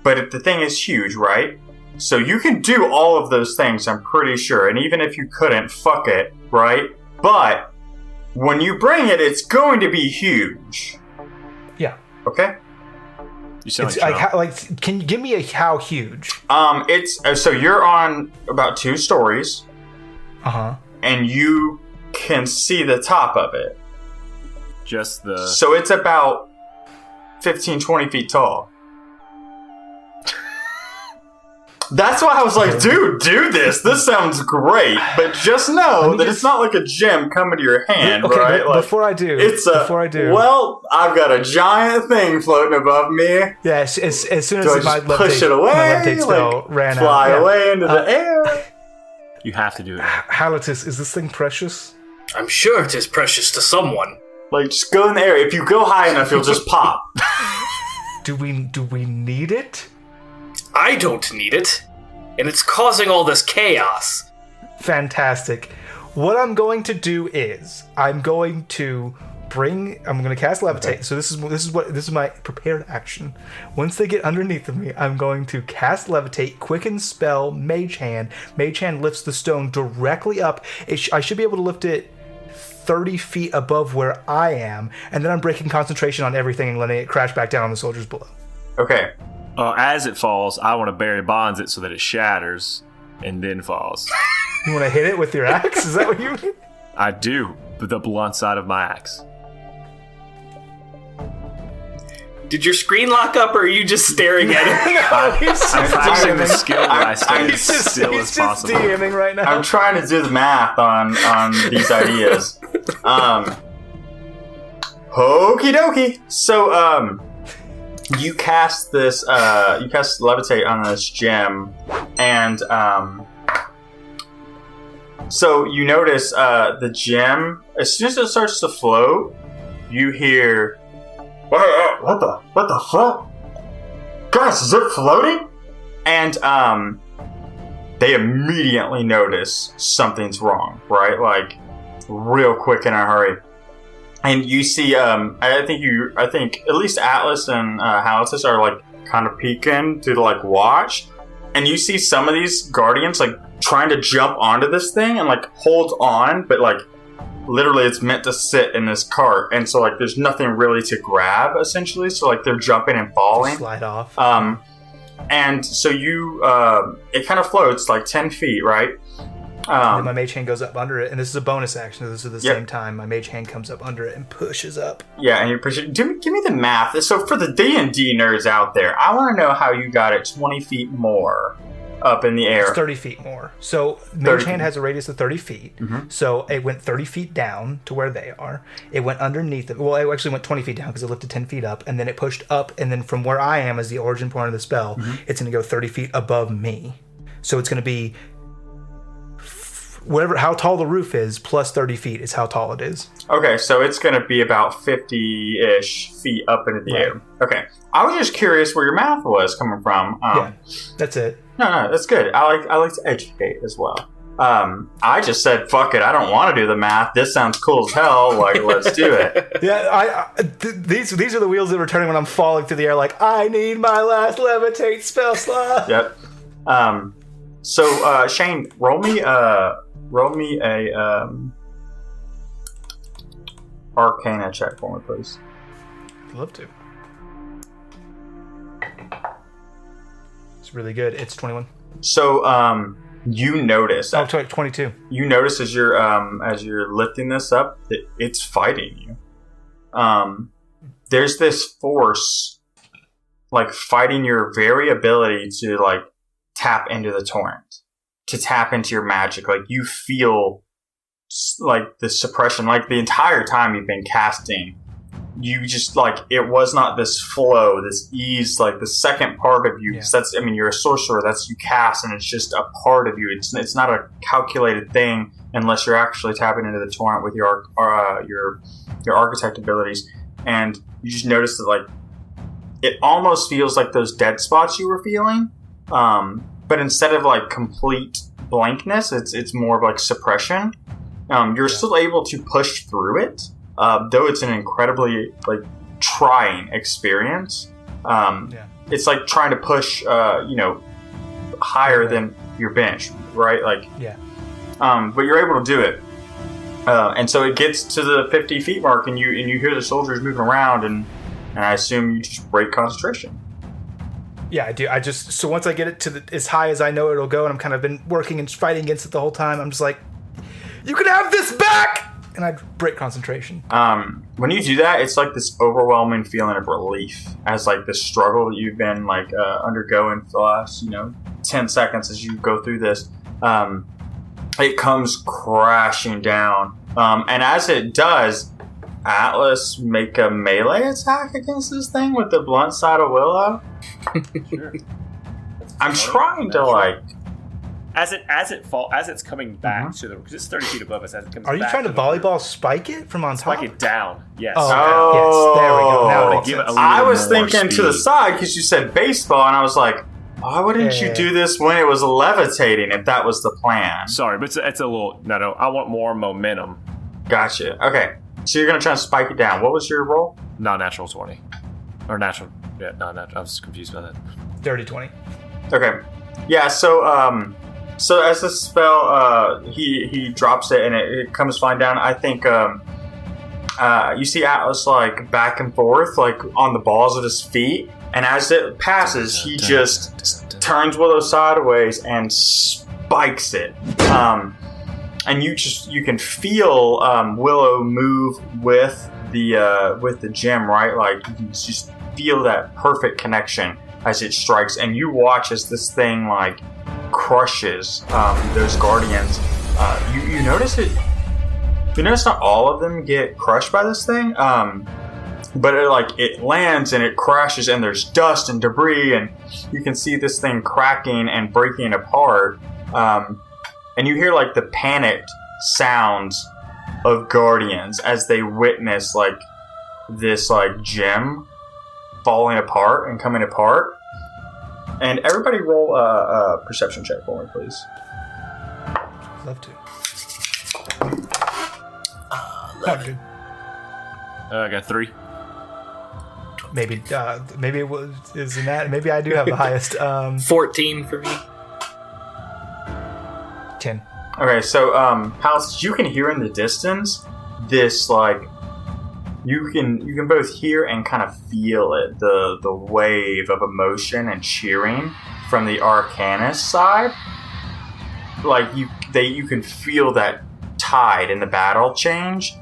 [SPEAKER 1] But the thing is huge, right? So you can do all of those things, I'm pretty sure. And even if you couldn't, fuck it, right? But when you bring it, it's going to be huge.
[SPEAKER 2] Yeah.
[SPEAKER 1] Okay?
[SPEAKER 3] You sound
[SPEAKER 2] like can you give me a how huge?
[SPEAKER 1] It's so you're on about 2 stories.
[SPEAKER 2] Uh-huh.
[SPEAKER 1] And you can see the top of it.
[SPEAKER 3] So
[SPEAKER 1] it's about 15, 20 feet tall. That's why I was like, dude, do this. This sounds great. But just know that it's not like a gem coming to your hand, right? Like,
[SPEAKER 2] before I do.
[SPEAKER 1] Well, I've got a giant thing floating above me.
[SPEAKER 2] Yeah, as soon as
[SPEAKER 1] my
[SPEAKER 2] levitate spell ran out.
[SPEAKER 1] Fly away into the air.
[SPEAKER 3] You have to do it.
[SPEAKER 2] Halatus, is this thing precious?
[SPEAKER 4] I'm sure it is precious to someone.
[SPEAKER 1] Like, just go in the air. If you go high enough, you'll just pop.
[SPEAKER 2] Do we need it?
[SPEAKER 4] I don't need it, and it's causing all this chaos.
[SPEAKER 2] Fantastic. What I'm going to do is I'm going to cast levitate. Okay. So this is my prepared action. Once they get underneath of me, I'm going to cast levitate, quicken spell, mage hand. Mage hand lifts the stone directly up. I should be able to lift it 30 feet above where I am, and then I'm breaking concentration on everything and letting it crash back down on the soldiers below.
[SPEAKER 1] Okay.
[SPEAKER 3] As it falls, I want to Barry Bonds it so that it shatters and then falls.
[SPEAKER 2] You want to hit it with your axe? Is that what you mean?
[SPEAKER 3] I do, with the blunt side of my axe.
[SPEAKER 4] Did your screen lock up, or are you just staring at it?
[SPEAKER 3] I'm practicing the skill where I stay as still as possible.
[SPEAKER 2] He's just DMing right now.
[SPEAKER 1] I'm trying to do the math on these ideas. Okie dokie. So, you cast this, you cast levitate on this gem, and, so you notice, the gem, as soon as it starts to float, you hear, what the fuck? Guys, is it floating? And, they immediately notice something's wrong, right? Like, real quick in a hurry. And you see, I think at least Atlas and Halatus are like kind of peeking to like watch, and you see some of these guardians like trying to jump onto this thing and like hold on, but like literally it's meant to sit in this cart, and so like there's nothing really to grab essentially, so like they're jumping and falling,
[SPEAKER 2] just slide off.
[SPEAKER 1] And so you, it kind of floats like 10 feet, right?
[SPEAKER 2] And then my mage hand goes up under it, and this is a bonus action. So this is at the same time. My mage hand comes up under it and pushes up.
[SPEAKER 1] Yeah, and you're pushing. Give me the math. So for the D&D nerds out there, I want to know how you got it 20 feet more up in the air.
[SPEAKER 2] It's 30 feet more. So mage hand has a radius of 30 feet. Mm-hmm. So it went 30 feet down to where they are. It went underneath it. Well, it actually went 20 feet down because it lifted 10 feet up, and then it pushed up, and then from where I am as the origin point of the spell, it's going to go 30 feet above me. So it's going to be how tall the roof is, plus 30 feet is how tall it is.
[SPEAKER 1] Okay, so it's going to be about 50-ish feet up into the air. Okay. I was just curious where your math was coming from.
[SPEAKER 2] Yeah, that's it.
[SPEAKER 1] No, that's good. I like to educate as well. I just said, fuck it, I don't want to do the math. This sounds cool as hell. Like, let's do it.
[SPEAKER 2] Yeah, these are the wheels that are turning when I'm falling through the air. Like, I need my last levitate spell slot.
[SPEAKER 1] Yep. So Shane, roll me a Arcana check for me, please.
[SPEAKER 2] I'd love to. It's really good. It's 21.
[SPEAKER 1] So you notice.
[SPEAKER 2] 22.
[SPEAKER 1] You notice as you're lifting this up that it's fighting you. There's this force like fighting your very ability to like tap into the torrent, to tap into your magic. Like you feel like the suppression, like the entire time you've been casting, you just like, it was not this flow, this ease, like the second part of you. That's, I mean, you're a sorcerer, that's you cast, and it's just a part of you. It's not a calculated thing unless you're actually tapping into the torrent with your architect abilities. And you just notice that like it almost feels like those dead spots you were feeling. But instead of like complete blankness, it's more of like suppression. You're still able to push through it, though it's an incredibly like trying experience. It's like trying to push, higher than your bench, right? Like, but you're able to do it. And so it gets to the 50 feet mark, and you hear the soldiers moving around, and I assume you just break concentration.
[SPEAKER 2] Yeah, I do. So once I get it to as high as I know it'll go, and I'm kind of been working and fighting against it the whole time, I'm just like, you can have this back! And I break concentration.
[SPEAKER 1] When you do that, it's like this overwhelming feeling of relief as like the struggle that you've been like undergoing for the last, 10 seconds as you go through this. It comes crashing down. And as it does, Atlas, make a melee attack against this thing with the blunt side of Willow.
[SPEAKER 3] Sure.
[SPEAKER 1] I'm trying to like...
[SPEAKER 3] As it's coming back to the, because it's 30 feet above us. As it comes
[SPEAKER 2] Are you
[SPEAKER 3] back
[SPEAKER 2] trying to volleyball spike it from on top?
[SPEAKER 3] Spike it down. Yes.
[SPEAKER 2] Oh, yes. There we go. Now it makes sense.
[SPEAKER 1] I was thinking to the side because you said baseball, and I was like, why wouldn't you do this when it was levitating? If that was the plan.
[SPEAKER 3] Sorry, but it's a little. No. I want more momentum.
[SPEAKER 1] Gotcha. Okay, so you're gonna try to spike it down. What was your roll?
[SPEAKER 3] Non-natural 20, or natural? Yeah, non-natural. I was confused by that.
[SPEAKER 2] Dirty 20.
[SPEAKER 1] Okay. Yeah. So as the spell, he drops it and it comes flying down. I think you see Atlas like back and forth, like on the balls of his feet, and as it passes, he just turns Willow sideways and spikes it. And you can feel Willow move with the gem, right? Like you can just feel that perfect connection as it strikes, and you watch as this thing like crushes those guardians. You notice it. You notice not all of them get crushed by this thing, but it lands and it crashes, and there's dust and debris, and you can see this thing cracking and breaking apart. And you hear like the panicked sounds of guardians as they witness like this like gem falling apart and coming apart. And everybody roll a perception check for me, please.
[SPEAKER 2] Love to.
[SPEAKER 3] I got 3.
[SPEAKER 2] Maybe it was isn't that? Maybe I do have the highest.
[SPEAKER 4] 14 for me.
[SPEAKER 2] 10.
[SPEAKER 1] Okay, so Palace, you can hear in the distance this like you can both hear and kind of feel it, the wave of emotion and cheering from the Arcanist side. Like you can feel that tide in the battle change,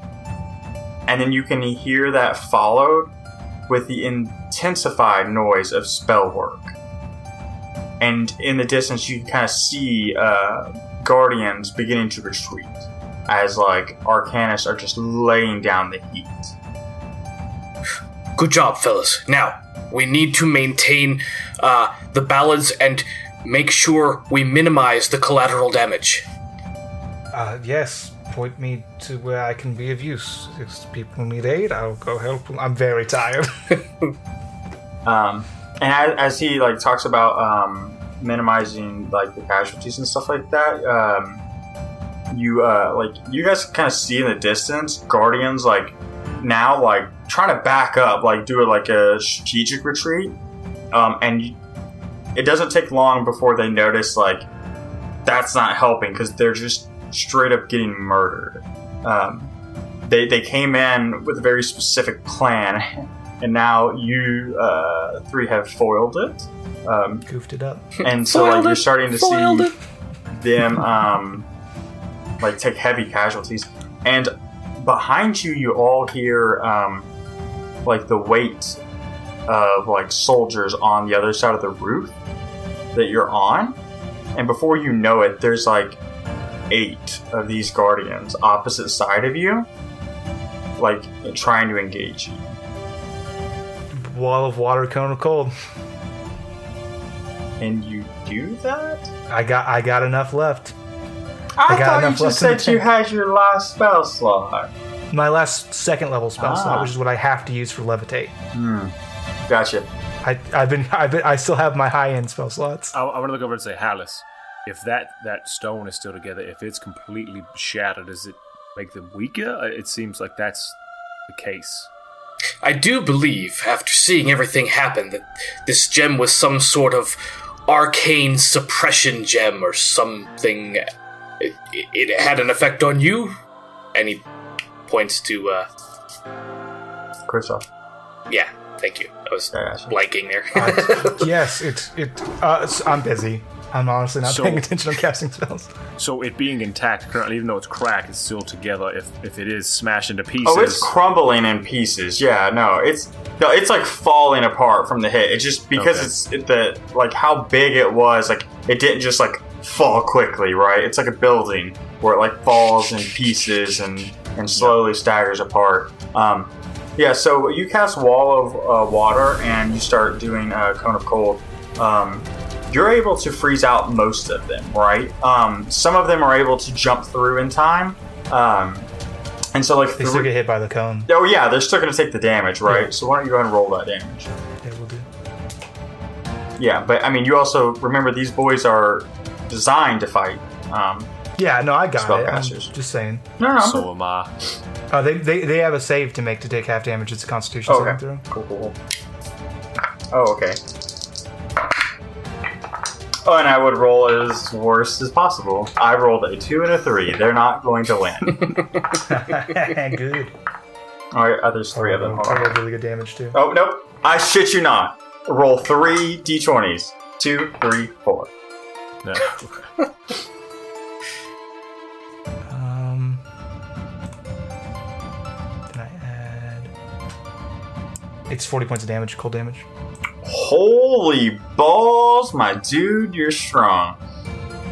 [SPEAKER 1] and then you can hear that followed with the intensified noise of spell work. And in the distance, you can kind of see guardians beginning to retreat as like Arcanists are just laying down the heat.
[SPEAKER 4] Good job, fellas. Now, we need to maintain the balance and make sure we minimize the collateral damage.
[SPEAKER 2] Yes, point me to where I can be of use. If people need aid, I'll go help them. I'm very tired.
[SPEAKER 1] And as he like talks about minimizing like the casualties and stuff like that, you guys kind of see in the distance guardians like now like trying to back up, like do like a strategic retreat, and it doesn't take long before they notice like that's not helping because they're just straight up getting murdered. They came in with a very specific plan, and now you three have foiled it.
[SPEAKER 2] Goofed it up.
[SPEAKER 1] And so like you're starting to see them like take heavy casualties. And behind you, you all hear like the weight of like soldiers on the other side of the roof that you're on. And before you know it, there's like 8 of these guardians opposite side of you, like trying to engage you.
[SPEAKER 2] Wall of water, cone of cold.
[SPEAKER 1] And you do that?
[SPEAKER 2] I got enough left.
[SPEAKER 1] I
[SPEAKER 2] got
[SPEAKER 1] thought you
[SPEAKER 2] enough
[SPEAKER 1] just
[SPEAKER 2] left
[SPEAKER 1] said you had your last spell slot.
[SPEAKER 2] My last 2nd level spell slot, which is what I have to use for levitate.
[SPEAKER 1] Gotcha.
[SPEAKER 2] I still have my high end spell slots.
[SPEAKER 3] I want to look over and say, Hallis, if that stone is still together, if it's completely shattered, does it make them weaker? It seems like that's the case.
[SPEAKER 4] I do believe, after seeing everything happen, that this gem was some sort of arcane suppression gem or something. It had an effect on you, and he points to
[SPEAKER 1] Kristoff.
[SPEAKER 4] Yeah, thank you. I was blanking there.
[SPEAKER 2] Yes, I'm busy. I'm honestly not paying attention on casting spells.
[SPEAKER 3] So it being intact currently, even though it's cracked, it's still together. If it is smashed into pieces,
[SPEAKER 1] oh, it's crumbling in pieces. Yeah, no, it's like falling apart from the hit. It's just because like how big it was. Like it didn't just like fall quickly, right? It's like a building where it like falls in pieces and slowly staggers apart. Yeah, so you cast Wall of Water and you start doing Cone of Cold. You're able to freeze out most of them, right? Some of them are able to jump through in time. And so like...
[SPEAKER 2] They still get hit by the cone.
[SPEAKER 1] Oh yeah, they're still going to take the damage, right? Yeah. So why don't you go ahead and roll that damage?
[SPEAKER 2] Yeah, we'll do.
[SPEAKER 1] Yeah, but I mean, you also... Remember, these boys are designed to fight.
[SPEAKER 2] Yeah, no, I got it. I'm
[SPEAKER 1] Spellcasters.
[SPEAKER 2] just saying.
[SPEAKER 1] No.
[SPEAKER 3] So am I.
[SPEAKER 2] They have a save to make to take half damage. It's a Constitution saving throw.
[SPEAKER 1] Cool. Oh, okay. Oh, and I would roll as worst as possible. I rolled a 2 and a 3. They're not going to win.
[SPEAKER 2] Good.
[SPEAKER 1] Alright, there's 3 of them.
[SPEAKER 2] I rolled really good damage too.
[SPEAKER 1] Oh, nope. I shit you not. Roll 3 d20s. 2, 3, 4.
[SPEAKER 3] No.
[SPEAKER 2] Then I add... It's 40 points of damage, cold damage.
[SPEAKER 1] Holy balls, my dude, you're strong.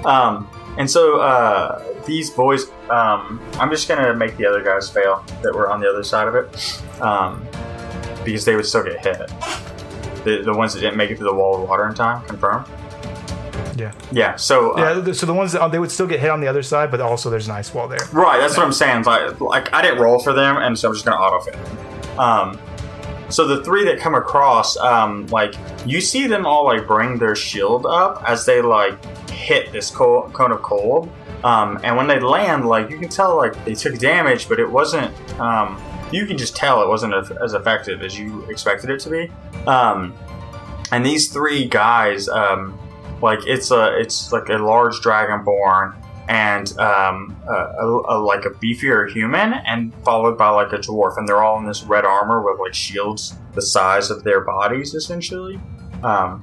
[SPEAKER 1] And so these boys, I'm just gonna make the other guys fail that were on the other side of it, because they would still get hit. The ones that didn't make it through the wall of water in time, confirm. Yeah. So
[SPEAKER 2] so the ones that they would still get hit on the other side, but also there's an ice wall there.
[SPEAKER 1] Right. That's what I'm saying. Like I didn't roll for them, and so I'm just gonna auto fail. So the 3 that come across, like you see them all like bring their shield up as they like hit this cone of cold, and when they land, like you can tell like they took damage, but it wasn't. You can just tell it wasn't as effective as you expected it to be. And these 3 guys, like it's like a large dragonborn and like a beefier human, and followed by like a dwarf, and they're all in this red armor with like shields the size of their bodies, essentially.
[SPEAKER 2] I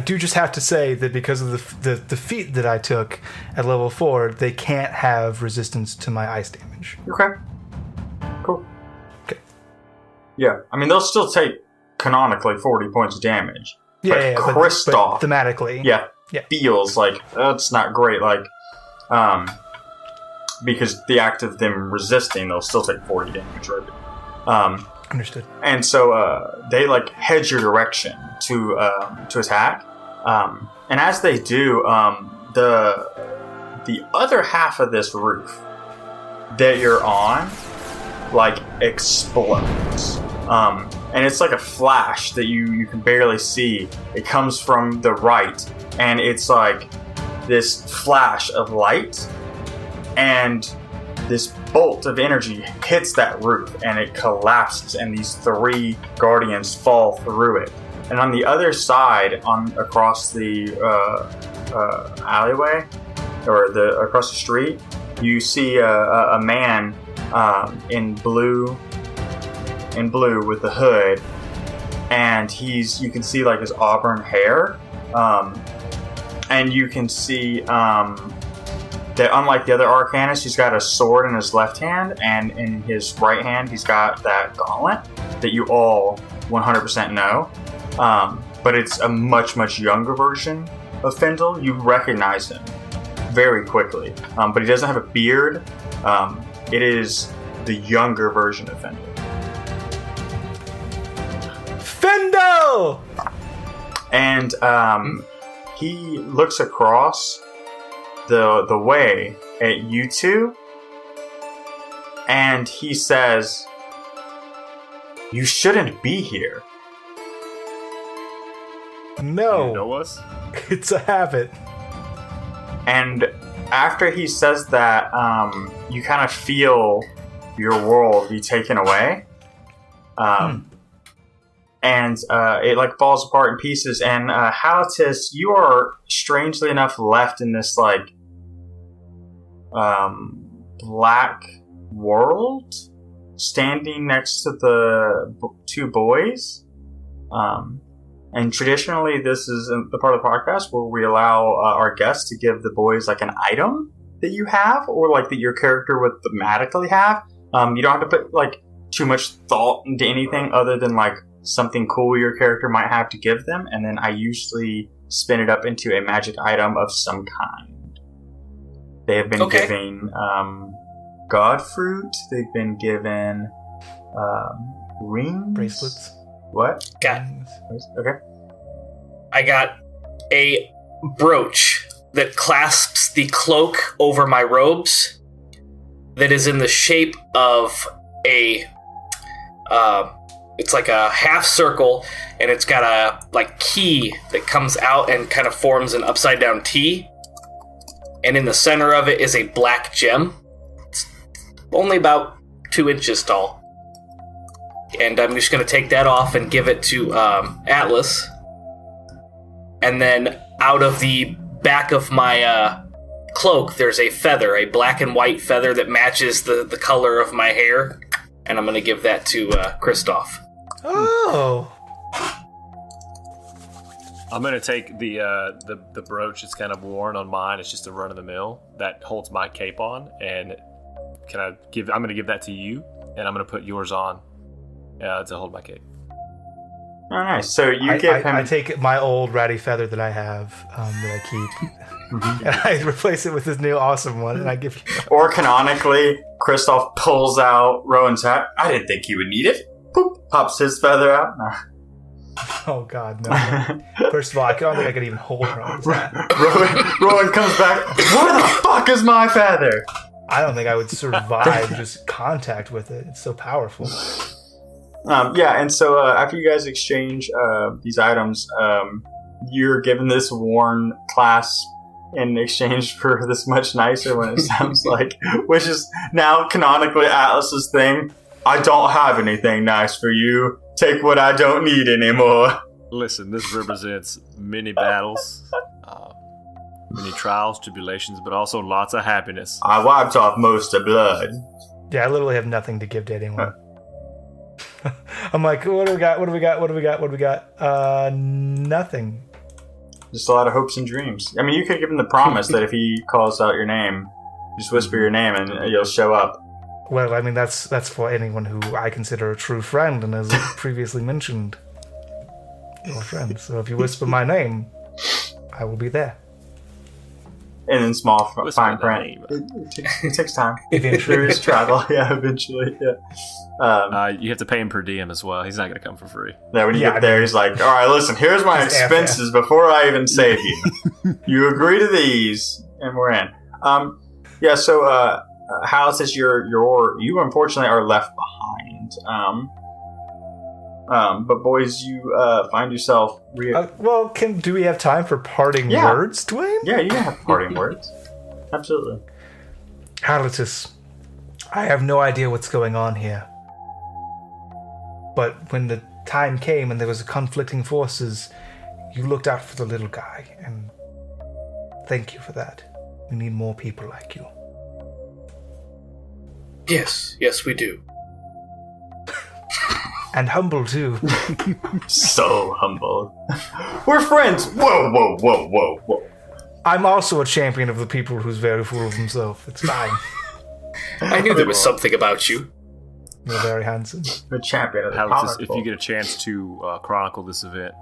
[SPEAKER 2] do just have to say that because of the feat that I took at level 4, they can't have resistance to my ice damage.
[SPEAKER 1] Okay. Cool.
[SPEAKER 2] Okay.
[SPEAKER 1] Yeah, I mean they'll still take canonically 40 points of damage.
[SPEAKER 2] Yeah,
[SPEAKER 1] but Kristoff,
[SPEAKER 2] but thematically,
[SPEAKER 1] yeah, feels like it's not great. Like, because the act of them resisting, they'll still take 40 damage, right?
[SPEAKER 2] Understood.
[SPEAKER 1] And so they like hedge your direction to attack, and as they do, the other half of this roof that you're on, like, explodes. And it's like a flash that you can barely see. It comes from the right, and it's like this flash of light, and this bolt of energy hits that roof, and it collapses, and these 3 guardians fall through it. And on the other side, across the alleyway, or across the street, you see a man in blue with a hood, and you can see like his auburn hair, and you can see that unlike the other Arcanist, he's got a sword in his left hand, and in his right hand he's got that gauntlet that you all 100% know, but it's a much, much younger version of Fendel. You recognize him very quickly, but he doesn't have a beard. It is the younger version of Fendel.
[SPEAKER 2] Fendel!
[SPEAKER 1] And he looks across the way at you two, and he says, "You shouldn't be here."
[SPEAKER 2] No.
[SPEAKER 3] You know us?
[SPEAKER 2] It's a habit.
[SPEAKER 1] And after he says that, you kind of feel your world be taken away. And it like falls apart in pieces. And Halatis, you are strangely enough left in this like black world, standing next to the 2 boys. And traditionally, this is the part of the podcast where we allow our guests to give the boys like an item that you have, or like that your character would thematically have. You don't have to put like too much thought into anything other than like something cool your character might have to give them, and then I usually spin it up into a magic item of some kind. They have been giving god fruit. They've been given rings,
[SPEAKER 2] bracelets.
[SPEAKER 4] What?
[SPEAKER 1] Okay.
[SPEAKER 4] I got a brooch that clasps the cloak over my robes that is in the shape of a it's like a half circle, and it's got a like key that comes out and kind of forms an upside down T, and in the center of it is a black gem. It's only about 2 inches tall, and I'm just going to take that off and give it to Atlas. And then out of the back of my cloak, there's a feather, a black and white feather that matches the color of my hair. And I'm going to give that to Kristoff.
[SPEAKER 2] Oh.
[SPEAKER 3] I'm going to take the brooch. It's kind of worn on mine. It's just a run-of-the-mill that holds my cape on. And I'm going to give that to you, and I'm going to put yours on to hold my cape.
[SPEAKER 1] Oh, nice. So you give him...
[SPEAKER 2] I take my old ratty feather that I have, that I keep, and I replace it with this new awesome one, and I give you...
[SPEAKER 1] Or canonically, Kristoff pulls out Rowan's hat. I didn't think he would need it. Boop, pops his feather out. No.
[SPEAKER 2] Oh, God, no. First of all, I don't think I could even hold Rowan's hat.
[SPEAKER 1] Rowan comes back. Where the fuck is my feather?
[SPEAKER 2] I don't think I would survive just contact with it. It's so powerful.
[SPEAKER 1] Yeah, and so after you guys exchange these items, you're given this worn clasp in exchange for this much nicer one, it sounds like, which is now canonically Atlas's thing. I don't have anything nice for you. Take what I don't need anymore.
[SPEAKER 3] Listen, this represents many battles, many trials, tribulations, but also lots of happiness.
[SPEAKER 1] I wiped off most of blood.
[SPEAKER 2] Yeah, I literally have nothing to give to anyone. I'm like, what do we got? What do we got? What do we got? What do we got? Nothing.
[SPEAKER 1] Just a lot of hopes and dreams. I mean, you could give him the promise that if he calls out your name, just whisper your name and you'll show up.
[SPEAKER 2] Well, I mean, that's for anyone who I consider a true friend, and as previously mentioned, your friend. So if you whisper my name, I will be there.
[SPEAKER 1] And in small
[SPEAKER 3] What's
[SPEAKER 1] fine
[SPEAKER 3] my
[SPEAKER 1] print.
[SPEAKER 3] name?
[SPEAKER 1] It takes time.
[SPEAKER 2] Eventually.
[SPEAKER 1] There is travel. Yeah, eventually. Yeah.
[SPEAKER 3] You have to pay him per diem as well. He's not going to come for free.
[SPEAKER 1] Yeah, when you
[SPEAKER 2] Yeah,
[SPEAKER 1] get there, he's like, all right, listen, here's my
[SPEAKER 2] Just
[SPEAKER 1] expenses before I even save you. You agree to these, and we're in. Yeah, so, Hal says you unfortunately are left behind. But boys, you find yourself...
[SPEAKER 2] Well, do we have time for parting words, Dwayne?
[SPEAKER 1] Yeah, you have parting words. Absolutely.
[SPEAKER 2] Halitus, I have no idea what's going on here. But when the time came and there was conflicting forces, you looked out for the little guy, and thank you for that. We need more people like you.
[SPEAKER 4] Yes, we do.
[SPEAKER 2] And humble, too.
[SPEAKER 1] So humble. We're friends! Whoa.
[SPEAKER 2] I'm also a champion of the people who's very full of himself. It's fine.
[SPEAKER 4] I knew there was something about you.
[SPEAKER 2] You're very handsome.
[SPEAKER 1] The champion of the
[SPEAKER 3] Halitus, if
[SPEAKER 1] powerful.
[SPEAKER 3] you get a chance to chronicle this event,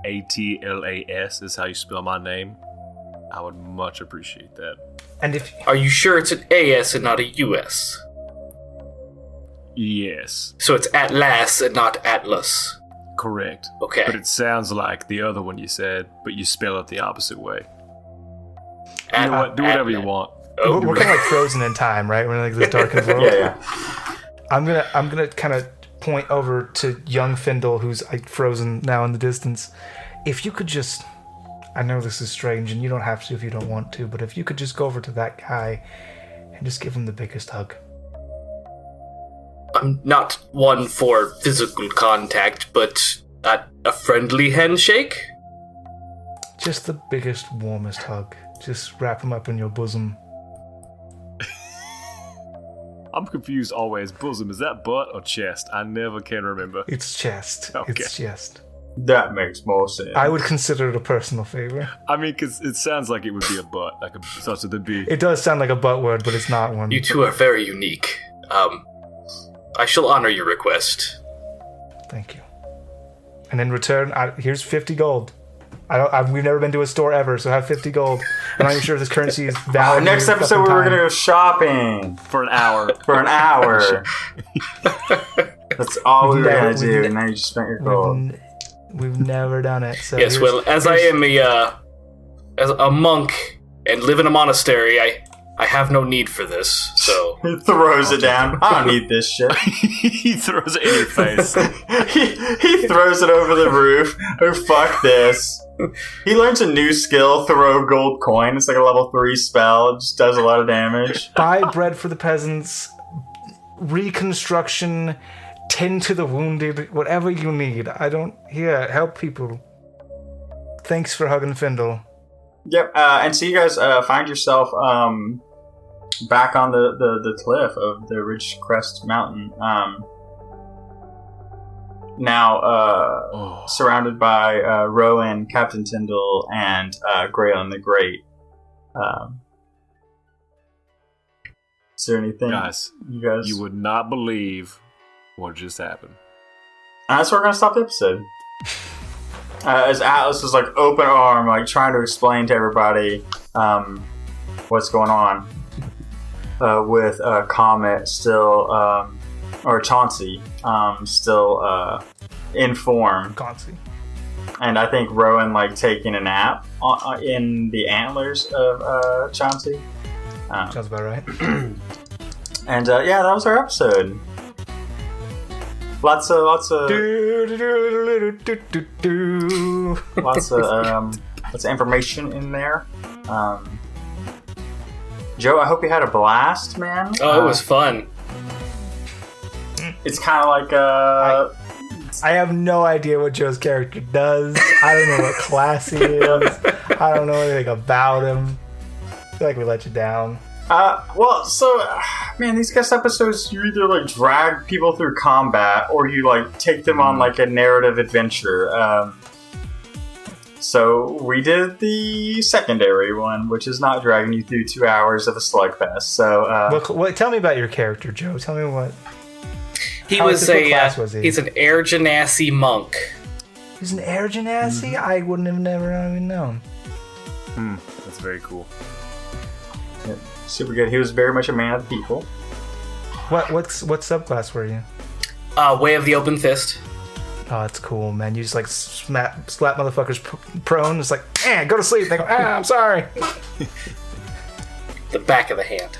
[SPEAKER 3] ATLAS is how you spell my name. I would much appreciate that.
[SPEAKER 2] And if
[SPEAKER 4] Are you sure it's an AS and not a US?
[SPEAKER 3] Yes,
[SPEAKER 4] So it's Atlas and not Atlas.
[SPEAKER 3] correct.
[SPEAKER 4] Okay.
[SPEAKER 3] But it sounds like the other one you said, but you spell it the opposite way.
[SPEAKER 4] At-
[SPEAKER 3] You know what? Do whatever you
[SPEAKER 4] Atlas.
[SPEAKER 3] want.
[SPEAKER 4] Oh,
[SPEAKER 2] we're kind of like frozen in time, right? We're like this darkened world.
[SPEAKER 1] Yeah.
[SPEAKER 2] I'm gonna kind of point over to young Findle, who's like frozen now in the distance. If you could just, I know this is strange, and you don't have to if you don't want to, but if you could just go over to that guy and just give him the biggest hug.
[SPEAKER 4] I'm not one for physical contact, but a friendly handshake?
[SPEAKER 2] Just the biggest, warmest hug. Just wrap him up in your bosom.
[SPEAKER 3] I'm confused always. Bosom, is that butt or chest? I never can remember.
[SPEAKER 2] It's chest.
[SPEAKER 3] Okay.
[SPEAKER 2] It's chest.
[SPEAKER 1] That makes more sense.
[SPEAKER 2] I would consider it a personal favor.
[SPEAKER 3] I mean, because it sounds like it would be a butt, like such that there'd be.
[SPEAKER 2] It does sound like a butt word, but it's not one.
[SPEAKER 4] You two are very unique. I shall honor your request.
[SPEAKER 2] Thank you. And in return, here's 50 gold. We've never been to a store ever, so have 50 gold. I'm not even sure if this currency is valid.
[SPEAKER 1] Next episode, we were going to go shopping
[SPEAKER 3] For an hour.
[SPEAKER 1] for an hour. That's all we were going to do, and now you just spent your gold.
[SPEAKER 2] We've never done it. So
[SPEAKER 4] Yes, well, as I am as a monk and live in a monastery, I have no need for this, so...
[SPEAKER 1] He throws it down. I don't need this shit.
[SPEAKER 3] He throws it in your face.
[SPEAKER 1] he throws it over the roof. Oh, fuck this. He learns a new skill, throw gold coin. It's like a level 3 spell. It just does a lot of damage.
[SPEAKER 2] buy bread for the peasants, reconstruction, tend to the wounded, whatever you need. Help people. Thanks for hugging Findle.
[SPEAKER 1] Yep, and so you guys find yourself back on the cliff of the Ridge Crest Mountain. Now surrounded by Rowan, Captain Tyndall, and Graylin the Great. Is there anything,
[SPEAKER 3] Guys, you would not believe what just happened.
[SPEAKER 1] That's where we're gonna stop the episode. As Atlas is like open arm, like trying to explain to everybody what's going on with Comet still, or Chauncey still in form.
[SPEAKER 2] Chauncey.
[SPEAKER 1] And I think Rowan like taking a nap in the antlers of Chauncey.
[SPEAKER 2] Sounds about right.
[SPEAKER 1] And yeah, that was our episode. Lots of lots of information in there. Joe, I hope you had a blast, man.
[SPEAKER 4] Oh, it was fun.
[SPEAKER 1] It's kind of like
[SPEAKER 2] I have no idea what Joe's character does. I don't know what class he is. I don't know anything about him. I feel like we let you down.
[SPEAKER 1] Well, so, man, these guest episodes, you either, like, drag people through combat, or you, like, take them on, like, a narrative adventure. So, we did the secondary one, which is not dragging you through 2 hours of a slugfest, so,
[SPEAKER 2] Tell me about your character, Joe. Tell me what...
[SPEAKER 4] What class was he? He's an Air Genasi monk.
[SPEAKER 2] He's an Air Genasi? I wouldn't have never even known.
[SPEAKER 3] That's That's very cool.
[SPEAKER 1] Yeah, super good. He was very much a man of the people.
[SPEAKER 2] What subclass were you?
[SPEAKER 4] Way of the Open Fist.
[SPEAKER 2] Oh, that's cool, man. You just like slap motherfuckers prone. It's like, go to sleep. They go, I'm sorry.
[SPEAKER 4] The back of the hand.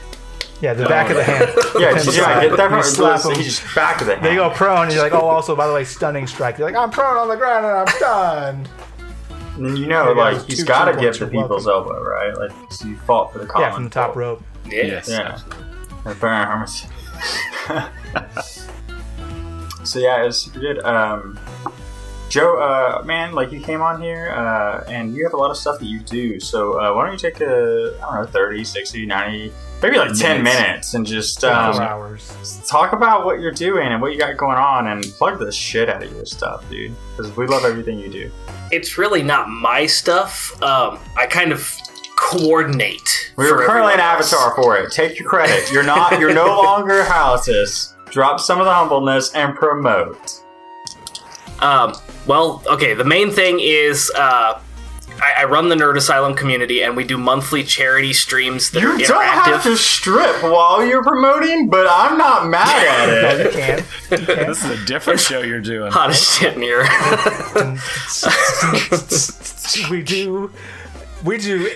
[SPEAKER 2] Yeah, the back of the hand.
[SPEAKER 1] Yeah, get that from
[SPEAKER 2] slap them.
[SPEAKER 1] He's just back of the hand.
[SPEAKER 2] They go prone, and you're like, oh, also, by the way, stunning strike. You're like, I'm prone on the ground, and I'm stunned.
[SPEAKER 1] And then he's got to give the people's elbow, right? Like, so you fought for the common.
[SPEAKER 2] Yeah, from the top rope.
[SPEAKER 3] Yes.
[SPEAKER 1] Yeah. So yeah, it was super good. Joe, man, like you came on here, and you have a lot of stuff that you do. So why don't you take 30, 60, 90, maybe like 10 minutes and just
[SPEAKER 2] 4 hours.
[SPEAKER 1] Talk about what you're doing and what you got going on and plug the shit out of your stuff, dude. Because we love everything you do.
[SPEAKER 4] It's really not my stuff. I kind of coordinate.
[SPEAKER 1] We're currently an avatar for it. Take your credit. You're no longer Halitus. Drop some of the humbleness and promote.
[SPEAKER 4] Well, okay, the main thing is I run the Nerd Asylum community, and we do monthly charity streams that are interactive. You don't
[SPEAKER 1] have to strip while you're promoting, but I'm not mad at it.
[SPEAKER 2] You can.
[SPEAKER 3] This is a different show you're doing.
[SPEAKER 4] Hot as shit in here.
[SPEAKER 2] We do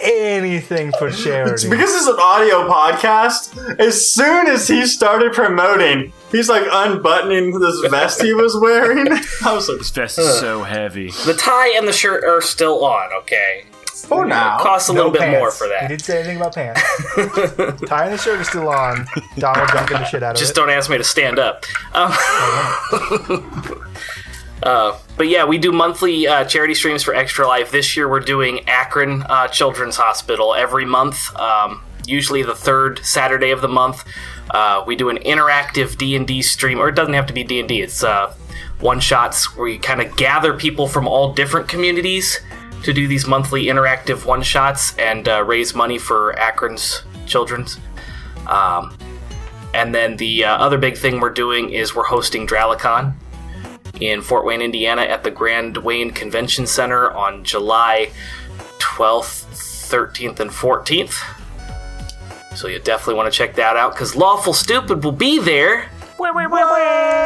[SPEAKER 2] anything for charity.
[SPEAKER 1] Because it's an audio podcast, as soon as he started promoting, he's like unbuttoning this vest he was wearing. I was like,
[SPEAKER 3] this vest is so heavy.
[SPEAKER 4] The tie and the shirt are still on, okay?
[SPEAKER 1] For now.
[SPEAKER 4] It costs a little bit more for that.
[SPEAKER 2] He didn't say anything about pants. Tie and the shirt is still on. Donald dunking the shit out of
[SPEAKER 4] Just
[SPEAKER 2] it.
[SPEAKER 4] don't ask me to stand up. But yeah, we do monthly charity streams for Extra Life. This year we're doing Akron Children's Hospital every month, usually the third Saturday of the month. We do an interactive D&D stream, or it doesn't have to be D&D. It's one-shots where we kind of gather people from all different communities to do these monthly interactive one-shots and raise money for Akron's Children's. And then the other big thing we're doing is we're hosting Dralicon in Fort Wayne, Indiana at the Grand Wayne Convention Center on July 12th, 13th, and 14th. So you definitely want to check that out, because Lawful Stupid will be there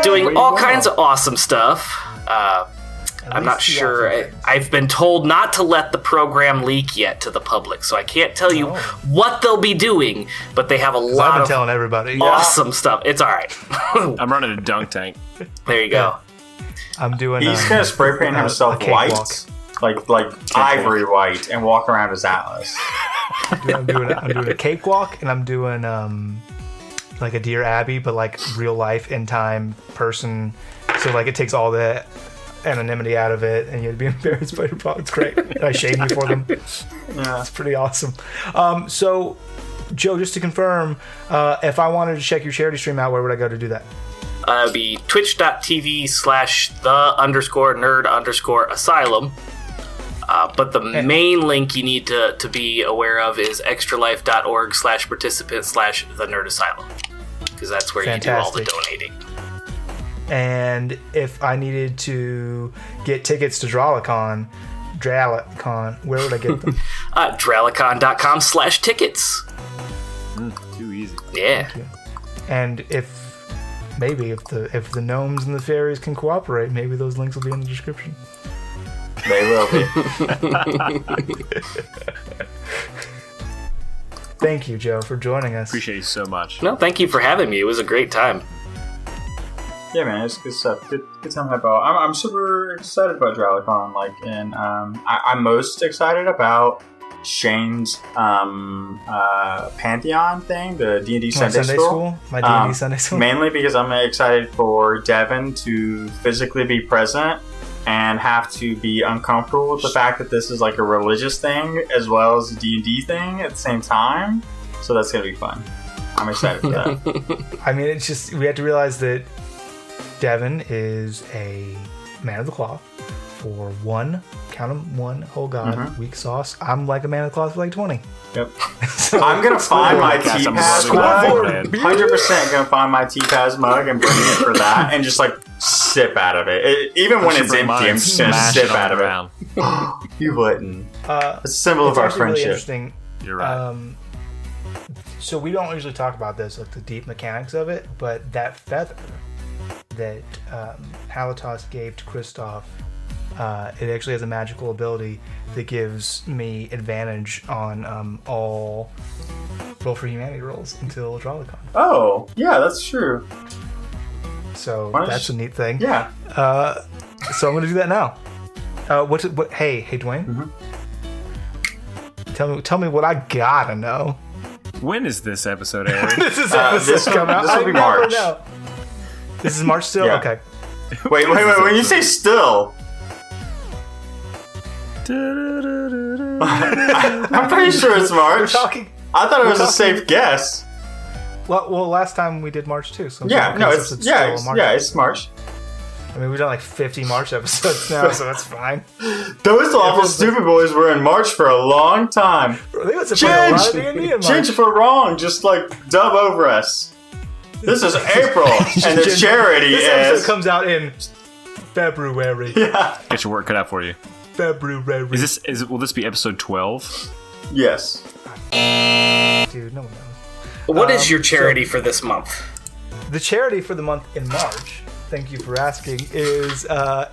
[SPEAKER 4] doing all kinds of awesome stuff. I'm not sure. I've been told not to let the program leak yet to the public, so I can't tell you what they'll be doing, but they have a lot of
[SPEAKER 2] telling everybody.
[SPEAKER 4] awesome stuff. It's all right.
[SPEAKER 3] I'm running a dunk tank.
[SPEAKER 4] There you go.
[SPEAKER 2] I'm doing.
[SPEAKER 1] He's gonna spray paint himself white, like ivory white, and walk around as Atlas.
[SPEAKER 2] I'm doing a cakewalk, and I'm doing like a Dear Abby, but like real life in time person. So like it takes all the anonymity out of it, and you'd be embarrassed by your problem. It's great. And I shame you for them. Yeah, it's pretty awesome. So, Joe, just to confirm, if I wanted to check your charity stream out, where would I go to do that?
[SPEAKER 4] It would be twitch.tv/the_nerd_asylum. But the main link you need to be aware of is extralife.org/participant/the-nerd-asylum, because that's where you do all the donating.
[SPEAKER 2] And if I needed to get tickets to Dralicon, where would I get them?
[SPEAKER 4] Dralicon.com/tickets.
[SPEAKER 3] Too easy.
[SPEAKER 4] Yeah.
[SPEAKER 2] And if the gnomes and the fairies can cooperate, maybe those links will be in the description.
[SPEAKER 1] They will be.
[SPEAKER 2] Thank you, Joe, for joining us.
[SPEAKER 3] Appreciate you so much.
[SPEAKER 4] No, thank you for having me. It was a great time.
[SPEAKER 1] Yeah, man, it's good stuff. Good time to have out. I'm super excited about Dralicon. And I'm most excited about Shane's Pantheon thing, the D&D Sunday School.
[SPEAKER 2] My D&D Sunday School.
[SPEAKER 1] Mainly because I'm excited for Devin to physically be present and have to be uncomfortable with the fact that this is like a religious thing as well as a D&D thing at the same time. So that's going to be fun. I'm excited for that.
[SPEAKER 2] I mean, it's just, we have to realize that Devin is a man of the cloth for one whole god, weak sauce. I'm like a man of the cloth for like 20.
[SPEAKER 1] Yep. So I'm gonna find my T-Paz mug. 100% gonna find my T-Paz mug and bring it for that, and just like sip out of it. Even when it's empty, I'm just gonna sip out of it. You wouldn't. It's a symbol of
[SPEAKER 2] it's
[SPEAKER 1] our
[SPEAKER 2] actually really
[SPEAKER 1] friendship.
[SPEAKER 2] interesting.
[SPEAKER 3] You're right.
[SPEAKER 2] So we don't usually talk about this, like the deep mechanics of it, but that feather that Halatos gave to Kristoff, it actually has a magical ability that gives me advantage on all Roll for Humanity rolls until Drawlicon.
[SPEAKER 1] Oh, yeah, that's true.
[SPEAKER 2] So that's a neat thing.
[SPEAKER 1] Yeah.
[SPEAKER 2] So I'm going to do that now. Hey, Dwayne.
[SPEAKER 1] Mm-hmm.
[SPEAKER 2] Tell me what I gotta know.
[SPEAKER 3] When is this episode airing?
[SPEAKER 2] This
[SPEAKER 1] come out. This will be March.
[SPEAKER 2] This is March still?
[SPEAKER 1] Yeah.
[SPEAKER 2] Okay.
[SPEAKER 1] Wait. When you say still, I'm pretty sure it's March. I thought it was a safe guess.
[SPEAKER 2] Well, last time we did March too. So
[SPEAKER 1] it's March.
[SPEAKER 2] I mean, we've done like 50 March episodes now, so that's fine.
[SPEAKER 1] Those Lawful Stupid boys were in March for a long time. Change it for wrong. Just like dub over us. This is April, and the charity
[SPEAKER 2] this episode comes out in February.
[SPEAKER 1] Yeah.
[SPEAKER 3] Get your work cut out for you.
[SPEAKER 2] February.
[SPEAKER 3] Will this be episode 12?
[SPEAKER 1] Yes.
[SPEAKER 2] Dude, no one knows.
[SPEAKER 4] What is your charity for this month?
[SPEAKER 2] The charity for the month in March, thank you for asking, is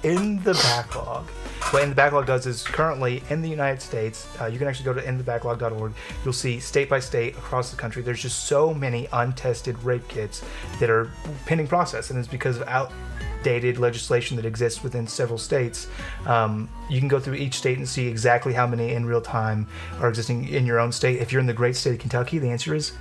[SPEAKER 2] In the Backlog. What In the Backlog does is currently in the United States, you can actually go to inthebacklog.org. You'll see state by state across the country, there's just so many untested rape kits that are pending process, and it's because of outdated legislation that exists within several states. You can go through each state and see exactly how many in real time are existing in your own state. If you're in the great state of Kentucky, the answer is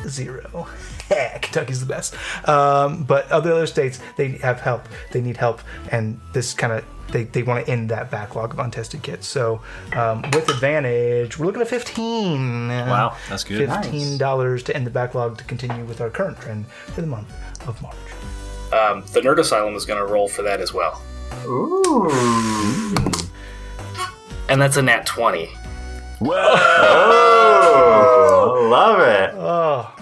[SPEAKER 2] 0. Kentucky's the best. But other states, they have help. They need help, and this kind of they want to end that backlog of untested kits. So with advantage, we're looking at 15.
[SPEAKER 3] Wow, that's good.
[SPEAKER 2] $15 to end the backlog to continue with our current trend for the month of March.
[SPEAKER 4] The Nerd Asylum is going to roll for that as well.
[SPEAKER 1] Ooh.
[SPEAKER 4] And that's a nat 20.
[SPEAKER 3] Whoa!
[SPEAKER 1] Oh, I love it.
[SPEAKER 2] Oh,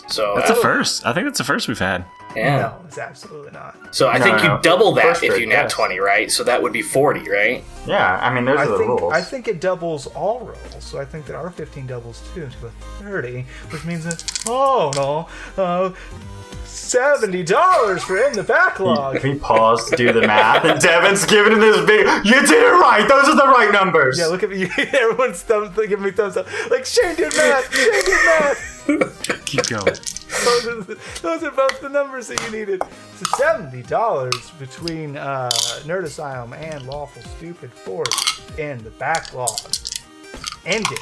[SPEAKER 4] So
[SPEAKER 3] That's a first. I think that's the first we've had.
[SPEAKER 4] yeah.
[SPEAKER 2] no, it's absolutely not.
[SPEAKER 4] So I think you double that
[SPEAKER 1] First
[SPEAKER 4] if
[SPEAKER 1] rate,
[SPEAKER 4] you nat
[SPEAKER 1] yes.
[SPEAKER 4] 20, right? So that would be 40, right?
[SPEAKER 1] Yeah, I mean, those are the rules.
[SPEAKER 2] I think it doubles all rolls, so I think that our 15 doubles too to a 30, which means that $70 for In the Backlog.
[SPEAKER 1] He paused to do the math, and Devin's giving him this big. You did it right. Those are the right numbers.
[SPEAKER 2] Yeah, look at me. Everyone's giving me thumbs up. Like, Shane did math. Shane did math.
[SPEAKER 3] Keep going.
[SPEAKER 2] Those are both the numbers that you needed. So $70 between Nerd Asylum and Lawful Stupid for In the Backlog. End it.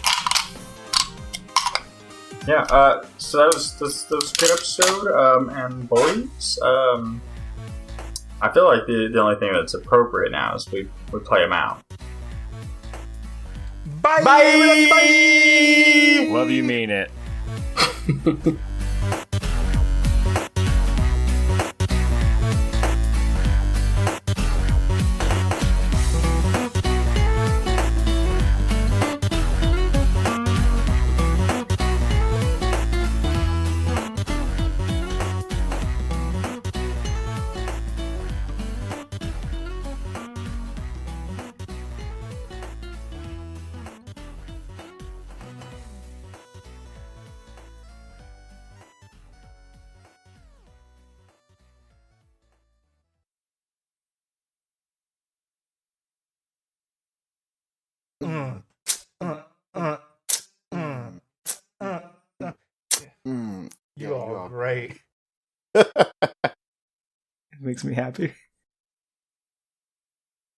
[SPEAKER 1] Yeah. So that was a good episode. And boys, I feel like the only thing that's appropriate now is we play them out.
[SPEAKER 2] Bye.
[SPEAKER 1] Bye.
[SPEAKER 2] Bye.
[SPEAKER 3] Love you, mean it.
[SPEAKER 2] You are great. It makes me happy.